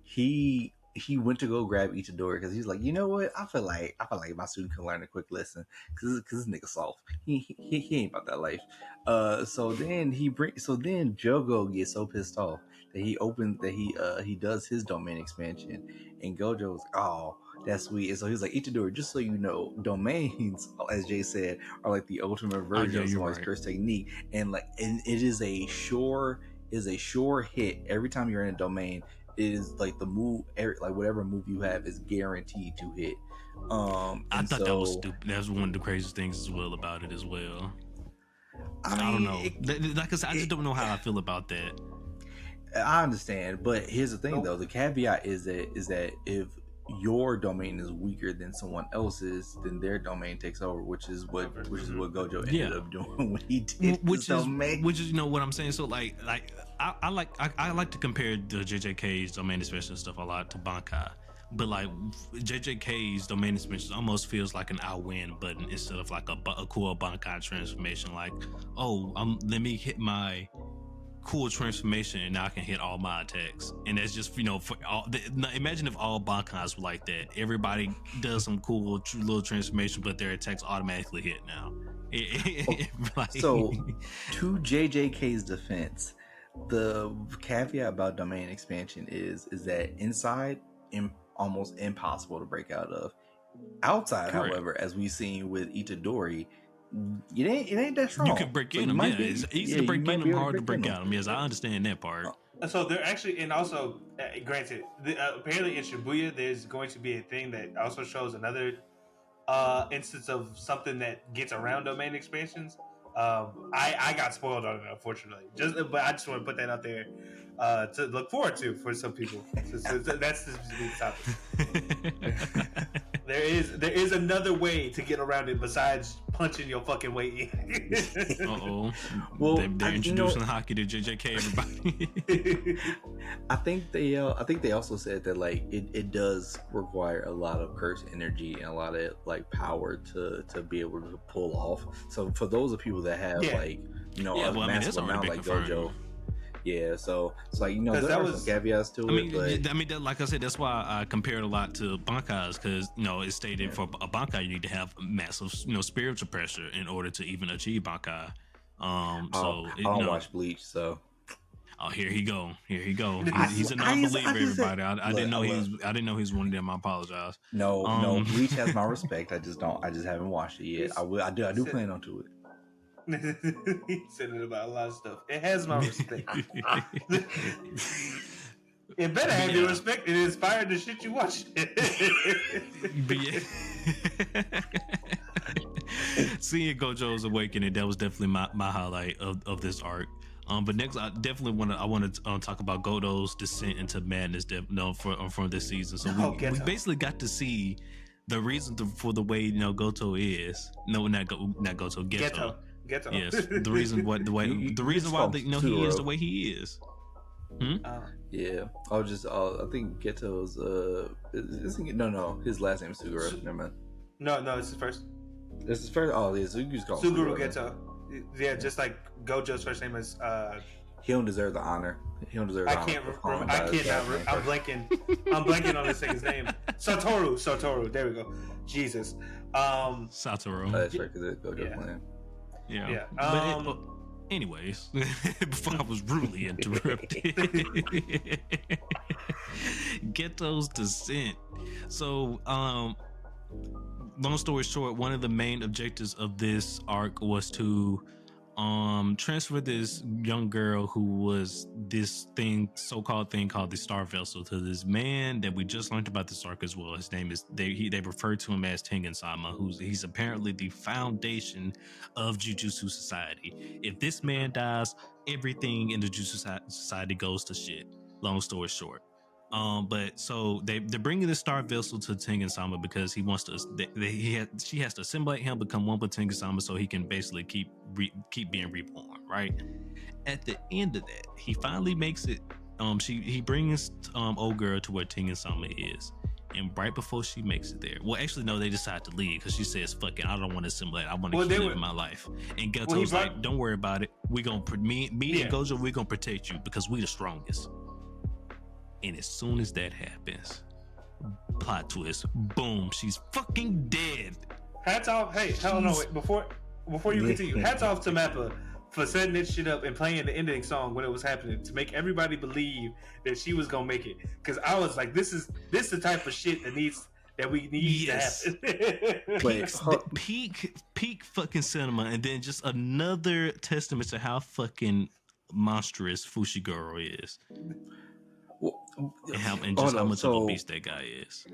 he went to go grab Itadori because he's like, you know what? I feel like my student can learn a quick lesson because this nigga soft. He ain't about that life. So then Jogo gets so pissed off that he does his domain expansion, and Gojo's like, oh, that's sweet. And so he's like, Itadori, just so you know, domains, as Jay said, are like the ultimate version of somebody's curse technique, and it is a sure hit every time you're in a domain. It is like the move, like whatever move you have is guaranteed to hit. I thought that was stupid. That was one of the craziest things as well about it as well. I don't know. Like I said, I just don't know how I feel about that. I understand, but here's the thing, though. The caveat is that if your domain is weaker than someone else's, then their domain takes over, which is what Gojo ended up doing when he did his domain. Which is what I'm saying. So I like to compare the JJK's domain expansion stuff a lot to Bankai, but like JJK's domain expansion almost feels like an I win button instead of like a cool Bankai transformation. Like, let me hit my cool transformation and now I can hit all my attacks, and that's just for all imagine if all Bankais were like that. Everybody does some cool little transformation, but their attacks automatically hit now. So to JJK's defense, the caveat about domain expansion is that inside almost impossible to break out of. Outside, correct. However, as we've seen with Itadori, it ain't that strong. You can break in them. Yeah, it's easy to break in them, hard to break out them. Yes, I understand that part. So they're actually, and also, granted, apparently in Shibuya, there's going to be a thing that also shows another instance of something that gets around domain expansions. I got spoiled on it, unfortunately. But I just want to put that out there to look forward to for some people. So that's the topic. There is another way to get around it besides punching your fucking way in. Well, they're introducing hockey to JJK, everybody. I think they also said that like it does require a lot of curse energy and a lot of like power to be able to pull off. So for those of people that have massive amount like Gojo. Yeah, so it's like there are some caveats to it. But like I said, that's why I compared a lot to Bankais, because it's stated for a Bankai you need to have massive spiritual pressure in order to even achieve Bankai. I don't watch Bleach, so. Oh, here he go. He's a non-believer, everybody. I didn't know he's one of them. I apologize. No, Bleach has my respect. I just haven't watched it yet. I do plan on to it. He said it about a lot of stuff. It has my respect. It better have your respect. It inspired the shit you watch. Seeing Gojo's awakening, that was definitely my highlight of this arc. But next, I definitely want to talk about Goto's descent into madness. From this season, so we basically got to see the reason for the way Goto is. No, not Goto. Geto. Yes, the reason why he is the way he is. Yeah, I think Geto's his last name is Suguru. Never mind. No, it's his first. This is first. Oh, yeah, so you just call Suguru Geto. Yeah, just like Gojo's first name is. He don't deserve the honor. He don't deserve. I can't remember. I'm blanking. I'm blanking on this thing's name. Satoru. There we go. Jesus. Satoru. That's right, because it's Gojo plan. Yeah. But anyways, before I was rudely interrupted, Geto's descent. So long story short, one of the main objectives of this arc was to transfer this young girl who was this so-called thing called the Star Vessel to this man that we just learned about this arc as well. His name is they refer to him as Tengen-sama, he's apparently the foundation of Jujutsu Society. If this man dies, everything in the Jujutsu Society goes to shit. Long story short. But so they're bringing the Star Vessel to Tengen-sama because he wants to. She has to assimilate him, become one with Tengen-sama, so he can basically keep being reborn. Right. At the end of that, he finally makes it. He brings old girl to where Tengen-sama is, and right before she makes it there, well, actually no, they decide to leave because she says, "Fuck it, I don't want to assimilate. I want to keep living my life." And Geto's like, "Don't worry about it. We gonna me and Gojo, we gonna protect you because we the strongest." And as soon as that happens, plot twist, boom, she's fucking dead. Hats off. Hey, hell no, wait, before you continue, hats off to Mappa for setting this shit up and playing the ending song when it was happening to make everybody believe that she was gonna make it. Because I was like, this is the type of shit that we need to happen. peak fucking cinema, and then just another testament to how fucking monstrous Fushiguro is. How much of a beast that guy is.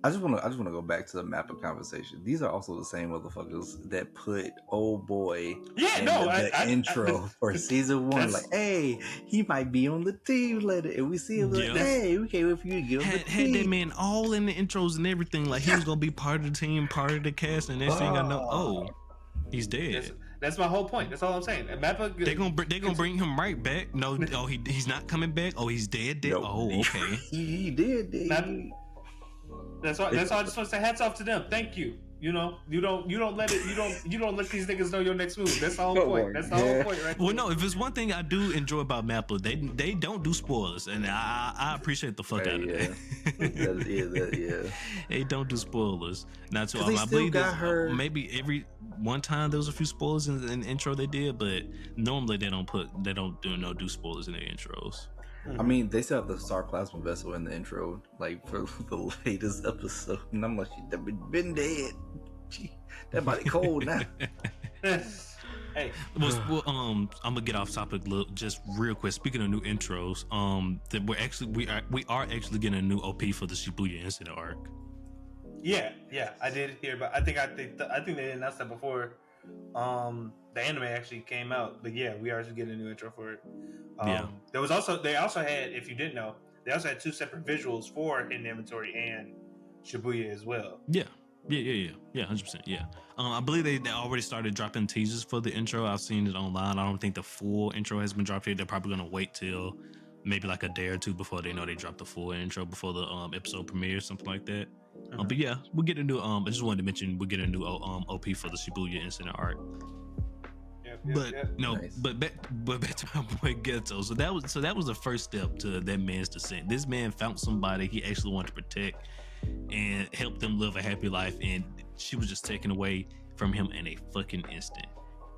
I just want to go back to the Mappa conversation. These are also the same motherfuckers that put old boy the intro for season 1. Like, hey, he might be on the team later, and we see him like, hey, we can't wait for you to get on the team. Had that man all in the intros and everything. Like he was gonna be part of the team, part of the cast, and next thing I know, he's dead. That's my whole point. That's all I'm saying. Mappa, they're gonna bring him right back. No, he's not coming back. Oh, he's dead. Nope. Oh, okay. he did. That's all. I just want to say hats off to them. Thank you. You know, you don't let these niggas know your next move. That's the whole point. That's the whole point, right? Well, no, if it's one thing I do enjoy about Mappa, they don't do spoilers, and I appreciate the fuck out of that. They don't do spoilers. Not too often. I believe maybe every one time there was a few spoilers in the intro they did, but normally they don't do spoilers in their intros. I mean, they still have the Star Plasma Vessel in the intro, like for the latest episode, and I'm like, she's been dead. That body cold now. Hey, I'm gonna get off topic just real quick. Speaking of new intros, that we are actually getting a new OP for the Shibuya incident arc. Yeah, I did hear about. I think they announced that before the anime actually came out. But yeah, we are actually getting a new intro for it. They also had, if you didn't know, they also had 2 separate visuals for Hidden Inventory and Shibuya as well. Yeah, 100%. Yeah, I believe they already started dropping teasers for the intro. I've seen it online. I don't think the full intro has been dropped yet. They're probably gonna wait till maybe like a day or two before they know they drop the full intro before the episode premiere, something like that. But yeah, we'll get a new. I just wanted to mention we'll get a new OP for the Shibuya incident arc. But back to my boy Geto. So that was the first step to that man's descent. This man found somebody he actually wanted to protect and help them live a happy life, and she was just taken away from him in a fucking instant.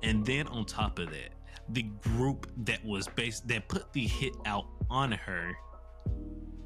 And then on top of that, the group that put the hit out on her.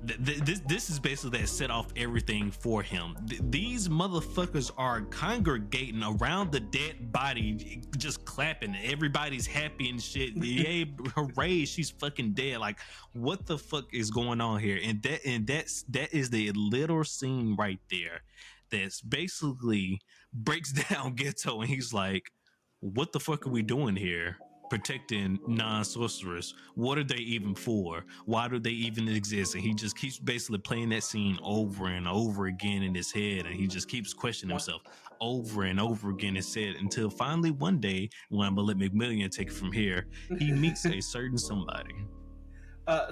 This is basically that set off everything for him. These motherfuckers are congregating around the dead body, just clapping. Everybody's happy and shit. Yay, hooray! She's fucking dead. Like, what the fuck is going on here? And that is the little scene right there. That's basically breaks down Geto, and he's like, "What the fuck are we doing here? Protecting non-sorcerers? What are they even for? Why do they even exist?" And he just keeps basically playing that scene over and over again in his head, and he just keeps questioning himself over and over again in his head until finally one day, when I'm gonna let McMillian take it from here, he meets a certain somebody.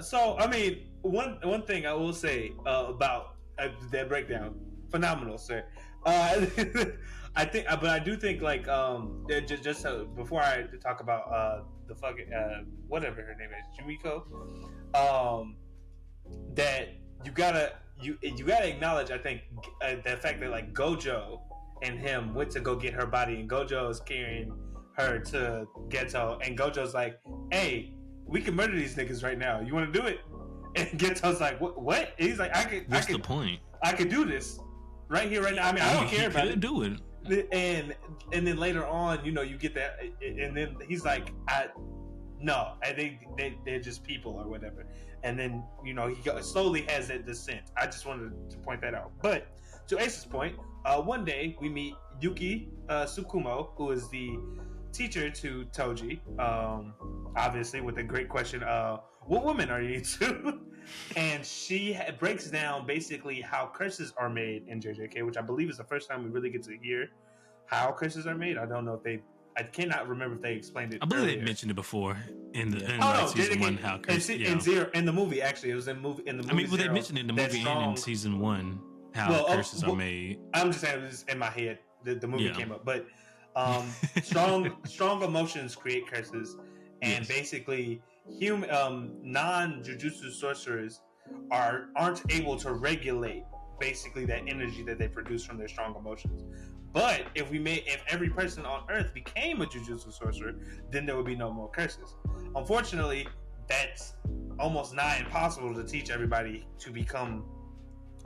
So I mean, one thing I will say about that breakdown, phenomenal, sir. I do think like just before I talk about the fucking whatever her name is, Jumiko, that you gotta acknowledge, I think, the fact that like Gojo and him went to go get her body, and Gojo is carrying her to Geto, and Gojo's like, "Hey, we can murder these niggas right now. You want to do it?" And Geto's like, "What?" And he's like, "What's the point? I could do this." right here, right now. I mean, I don't care about it. Do it. And then later on, you know, you get that, and then he's like, no, I think they're just people or whatever. And then, you know, he slowly has that descent. I just wanted to point that out. But to Ace's point, one day we meet Yuki Tsukumo, who is the teacher to Toji. Obviously, with the great question, what woman are you to? And she breaks down basically how curses are made in JJK, which I believe is the first time we really get to hear how curses are made. I don't know if I cannot remember if they explained it. I believe earlier. they mentioned it before in season 1. How curses? In Zero, in the movie, actually, it was in the movie. I mean, they mentioned it in the movie and in season 1 how curses are made. I'm just saying, it was in my head. The movie came up, but strong emotions create curses, and basically, non-jujutsu sorcerers aren't able to regulate basically that energy that they produce from their strong emotions. But if every person on Earth became a jujutsu sorcerer, then there would be no more curses. Unfortunately, that's almost nigh impossible to teach everybody to become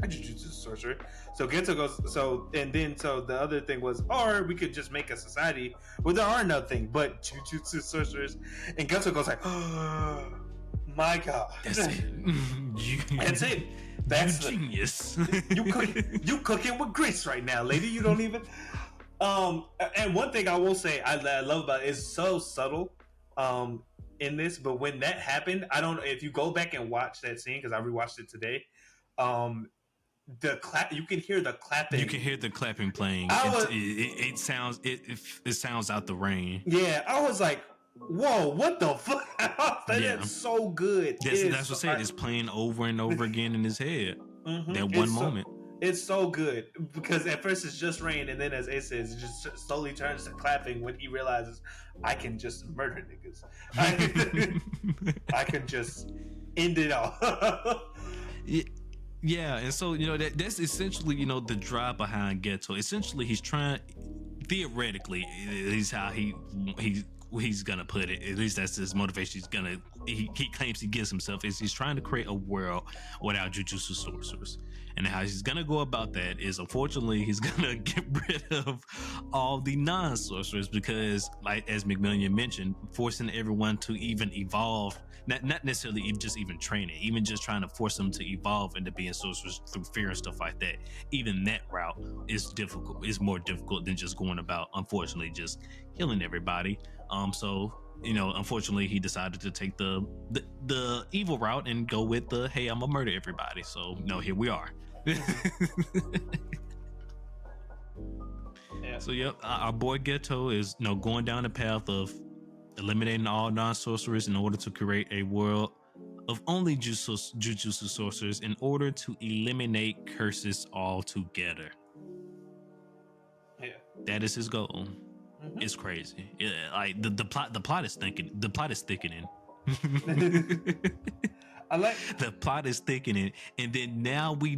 a jujutsu sorcerer. So Gento goes. So the other thing was, or we could just make a society where there are nothing but jujutsu sorcerers. And Gento goes like, oh, my God, that's it. That's it. That's genius. You cooking with grease right now, lady. You don't even. And one thing I will say I love about it is so subtle in this, but when that happened, I don't know if you go back and watch that scene, because I rewatched it today. The clap, you can hear the clapping. You can hear the clapping playing. It sounds out the rain. Yeah, I was like, whoa, what the fuck? That's so good. That's what I said. It's playing over and over again in his head. That one moment. It's so good, because at first it's just rain, and then as Ace says, it just slowly turns to clapping when he realizes, I can just murder niggas. I can just end it all. Yeah, and so, you know, that's essentially, you know, the drive behind Geto. Essentially, he's trying, theoretically, is how he's gonna put it. At least that's his motivation. He claims he gives himself is he's trying to create a world without jujutsu sorcerers. And how he's gonna go about that is, unfortunately, he's gonna get rid of all the non-sorcerers, because, like as McMillian mentioned, forcing everyone to even evolve, not necessarily just even training, even just trying to force them to evolve into being sorcerers through fear and stuff like that. Even that route is difficult. Is more difficult than just going about, unfortunately, just killing everybody. So, you know, unfortunately, he decided to take the evil route and go with the, hey, I'm gonna murder everybody. So, no, here we are. Yeah. So, yep, our boy Geto is, you know, going down the path of eliminating all non-sorcerers in order to create a world of only jujutsu sorcerers in order to eliminate curses altogether. Yeah. That is his goal. It's crazy. Yeah, like the plot is thickening. The plot is thickening. The plot is thickening, and then we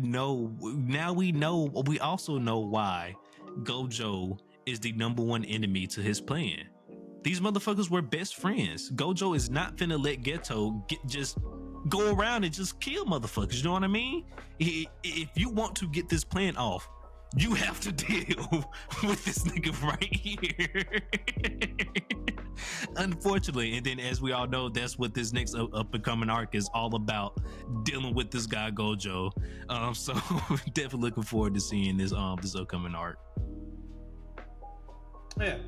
also know why Gojo is the number one enemy to his plan. These motherfuckers were best friends. Gojo is not finna let Geto just go around and just kill motherfuckers. You know what I mean? If you want to get this plan off, you have to deal with this nigga right here. Unfortunately, and then as we all know, that's what this next up and coming arc is all about, dealing with this guy Gojo. So definitely looking forward to seeing this upcoming arc. Yeah.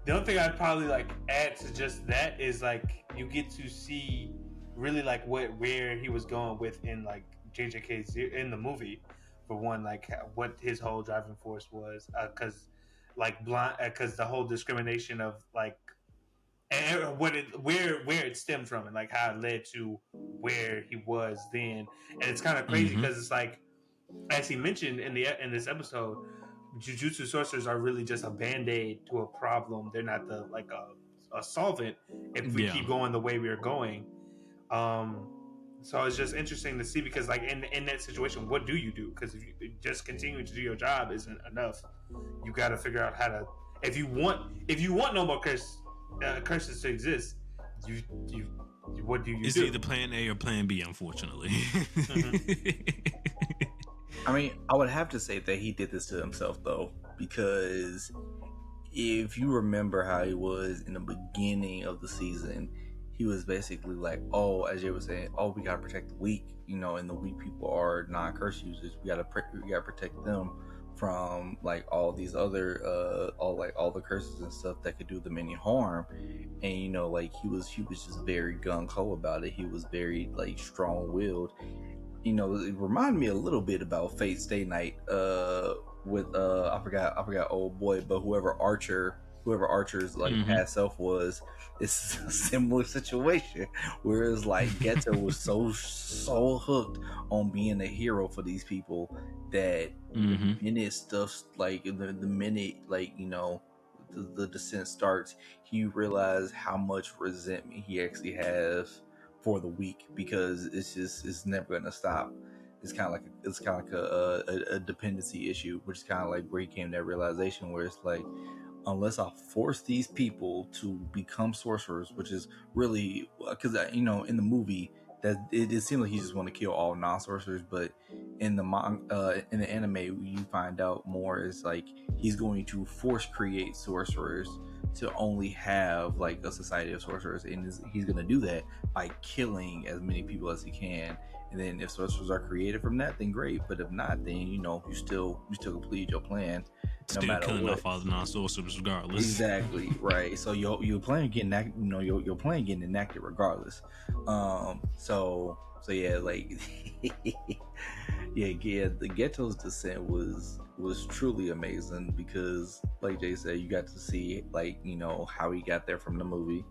The only thing I'd probably like add to just that is like you get to see really like where he was going with in like JJK in the movie. For one, like what his whole driving force was, because the whole discrimination of like, and where it stemmed from, and like how it led to where he was then, and it's kind of crazy because it's like, as he mentioned in this episode, jujutsu sorcerers are really just a band-aid to a problem. They're not a solvent if we keep going the way we are going. So it's just interesting to see, because like in that situation, what do you do? Because if you just continue to do your job isn't enough. You got to figure out how to. If you want no more curses to exist, you what do you do? It's either plan A or plan B, unfortunately. I mean, I would have to say that he did this to himself though, because if you remember how he was in the beginning of the season, he was basically like, "Oh, as you were saying, oh, we gotta protect the weak, and the weak people are non-curse users. We gotta protect them from like all these other, all the curses and stuff that could do them any harm." And like he was just very gung ho about it. He was very like strong willed. It reminded me a little bit about Fate Stay Night, with I forgot old boy, but whoever Archer's like past self was. It's a similar situation, whereas like Geto was so hooked on being a hero for these people that the minute stuff like the minute like the descent starts, he realized how much resentment he actually has for the weak, because it's never gonna stop. It's kind of like a dependency issue, which is kind of like where he came to that realization, where it's like, unless I force these people to become sorcerers, which is really because in the movie that it seems like he just want to kill all non-sorcerers, but in the anime you find out more is like he's going to force create sorcerers to only have like a society of sorcerers, and he's going to do that by killing as many people as he can. And then if sorcerers are created from that, then great. But if not, then you still completed your plan. Still No matter killing what. off all the non-sorcerers regardless. Exactly, right. So your plan getting your plan getting enacted regardless. So yeah, like yeah, the Ghetto's descent was truly amazing, because like Jay said, you got to see like how he got there from the movie,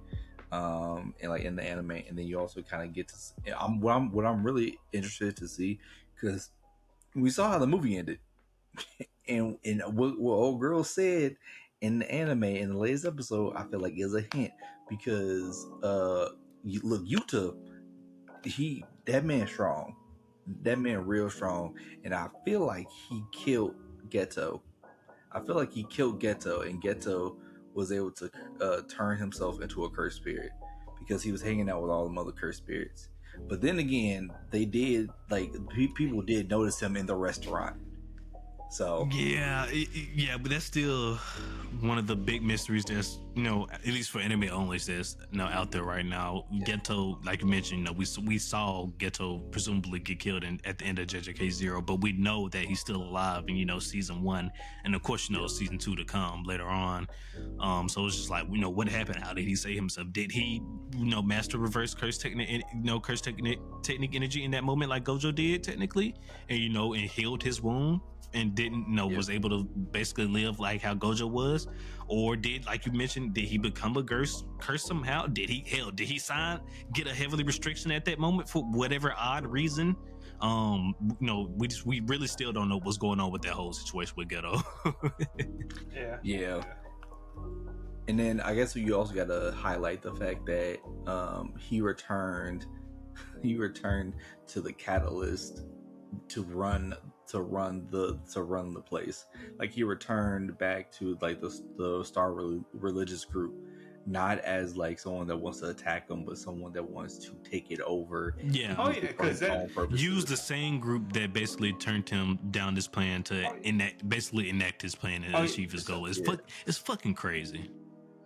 and like in the anime, and then you also kind of get to see, what I'm really interested to see, because we saw how the movie ended. And what old girl said in the anime in the latest episode, I feel like is a hint, because Yuta, that man strong, that man real strong, and I feel like he killed Geto. I feel like he killed Geto, and Geto was able to turn himself into a cursed spirit, because he was hanging out with all the other cursed spirits. But then again, they did like people did notice him in the restaurant. So yeah, but that's still one of the big mysteries that's at least for anime only, that's out there right now. Geto, like you mentioned, we saw Geto presumably get killed at the end of JJK 0, but we know that he's still alive in season 1, and of course season 2 to come later on. So it's just like what happened? How did he save himself? Did he master reverse curse technique, curse technique energy in that moment like Gojo did technically, and and healed his wound and didn't was able to basically live like how Gojo was? Or did, like you mentioned, did he become a curse somehow? Did he get a heavily restriction at that moment for whatever odd reason? We really still don't know what's going on with that whole situation with Geto. yeah. And then I guess you also got to highlight the fact that he returned to the Catalyst to run the place. Like he returned back to like the Star Religious group, not as like someone that wants to attack them, but someone that wants to take it over. Because use the same group that basically turned him down this plan to enact his plan and achieve his goal. It's fucking crazy.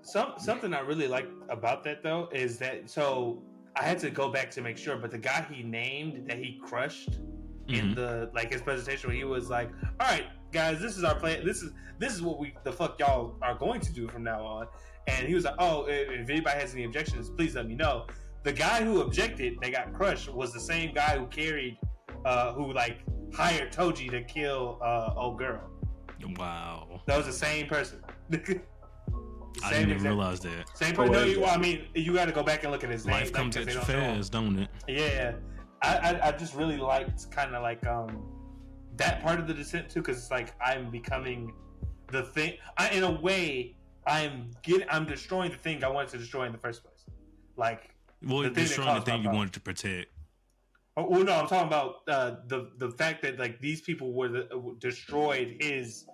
Something I really like about that though is that, so I had to go back to make sure, but the guy he named that he crushed in the his presentation, where he was like, "All right, guys, this is our plan. This is what the fuck y'all are going to do from now on." And he was like, "Oh, if anybody has any objections, please let me know." The guy who objected, they got crushed, was the same guy who hired Toji to kill old girl. Wow, that was the same person. I didn't even realize that. Same person. No, I mean, you got to go back and look at his name. Life comes at you fast, don't it? Yeah. I just really liked kind of like that part of the descent too, because it's like I'm becoming the thing. In a way, I'm destroying the thing I wanted to destroy in the first place. Like, destroying the thing you wanted to protect. Oh, well, no, I'm talking about the fact that like these people destroyed his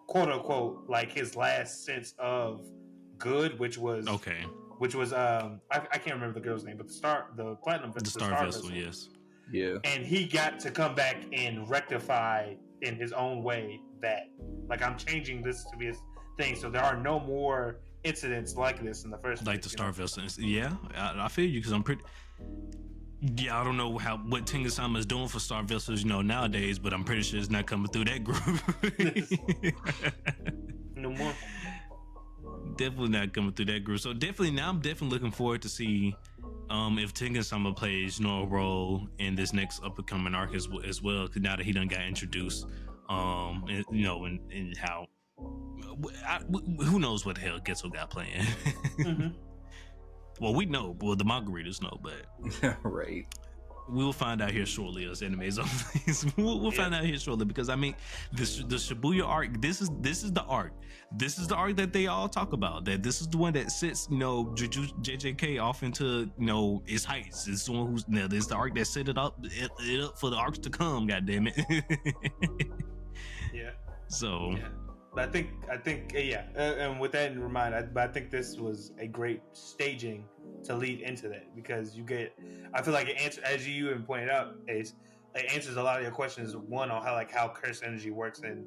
quote unquote like his last sense of good, which was I can't remember the girl's name, but the platinum, the star vessel, yes. Yeah. And he got to come back and rectify in his own way that, like, I'm changing this to be a thing, so there are no more incidents like this in the first place. Like the Star Vessel. Yeah, I feel you, because I'm pretty. Yeah, I don't know what Tengasama is doing for Star Vessels, nowadays, but I'm pretty sure it's not coming through that group. No more. Definitely not coming through that group. So I'm definitely looking forward to see if Tengasama plays a role in this next up and coming arc as well. Because now that he done got introduced, and how who knows what the hell Getzo got playing. Mm-hmm. Well, we know. Well, the manga readers know, but Right. we'll find out here shortly as animes. We'll find out here shortly, because I mean, the Shibuya arc. This is the arc. This is the arc that they all talk about. That this is the one that sets JJK off into its heights. It's the one who's this is the arc that set it up for the arcs to come. God damn it. Yeah. So. Yeah. But I think, and with that in mind, I think this was a great staging to lead into that, because I feel like it answers, as you even pointed out, Ace, it answers a lot of your questions. One, on how curse energy works and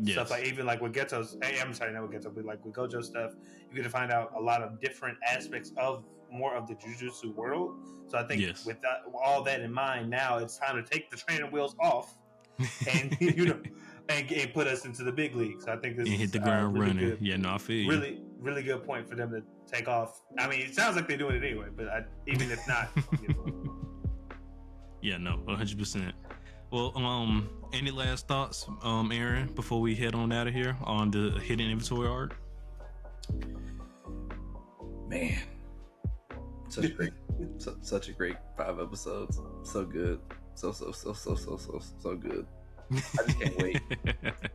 stuff, like even like with Geto's. I'm sorry, not with Geto, but like with Gojo's stuff, you get to find out a lot of different aspects of more of the Jujutsu world. So I think with all that in mind, now it's time to take the training wheels off and and put us into the big leagues. So I think this and hit the ground really running. good, Yeah, no, I feel you. Really, really good point for them to take off. I mean, it sounds like they're doing it anyway, but even if not, Yeah, no, 100%. Well, any last thoughts, Aaron, before we head on out of here on the hidden inventory arc? Man, such a great 5 episodes. So good. So good. I just can't wait.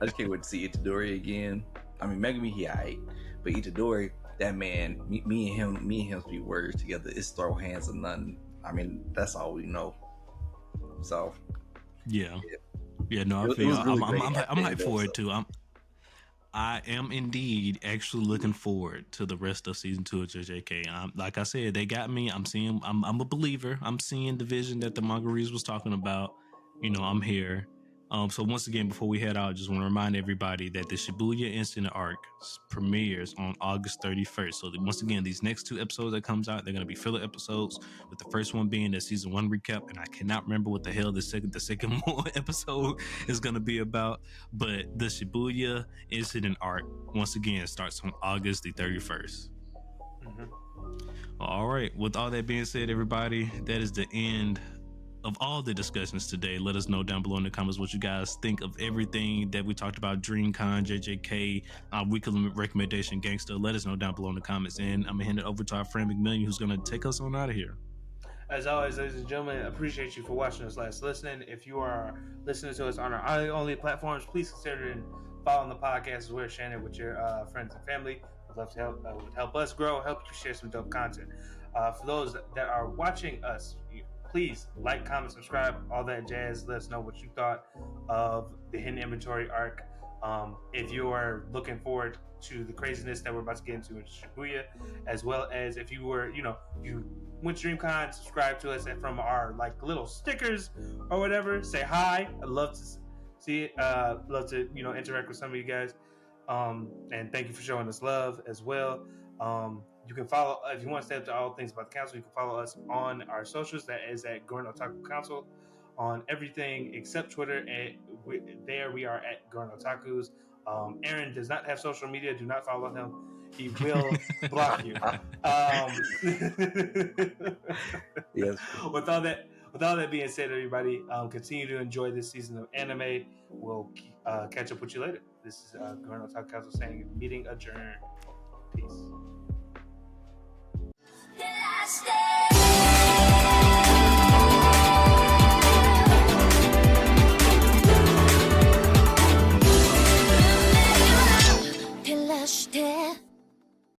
I just can't wait to see Itadori again. I mean, Megumi, he aight, but Itadori, that man, me and him speak words together. It's throw hands and nothing. I mean, that's all we know. So, yeah. No, I feel really I'm hyped for it too. I am indeed actually looking forward to the rest of season 2 of JJK. Like I said, they got me. I'm a believer. I'm seeing the vision that the manga readers was talking about. I'm here. So once again, before we head out, I just want to remind everybody that the Shibuya Incident arc premieres on August 31st. So once again, these next 2 episodes that comes out, they're going to be filler episodes, with the first one being the season 1 recap. And I cannot remember what the hell the second episode is going to be about. But the Shibuya Incident arc, once again, starts on August the 31st. Mm-hmm. All right. With all that being said, everybody, that is the end of all the discussions today. Let us know down below in the comments what you guys think of everything that we talked about. DreamCon, JJK, weekly recommendation, gangster. Let us know down below in the comments, and I'm gonna hand it over to our friend McMillian, who's gonna take us on out of here. As always, ladies and gentlemen, appreciate you for watching us listening. If you are listening to us on our only platforms, please consider following the podcast as well, sharing it with your friends and family. We'd love to help us grow, help you share some dope content. For those that are watching us, please like, comment, subscribe, all that jazz. Let us know what you thought of the hidden inventory arc. If you are looking forward to the craziness that we're about to get into in Shibuya, as well as if you were, you went to DreamCon, subscribe to us, and from our little stickers or whatever, say hi. I'd love to see it. Love to interact with some of you guys. And thank you for showing us love as well. You can follow, if you want to stay up to all things about the council, you can follow us on our socials. That is at Gurren Otaku Council on everything except Twitter. And there we are at Gurren Otakus. Aaron does not have social media. Do not follow him. He will block you. Yes. With all that being said, everybody, continue to enjoy this season of anime. We'll catch up with you later. This is Gurren Otaku Council saying, meeting adjourned. Peace.照らして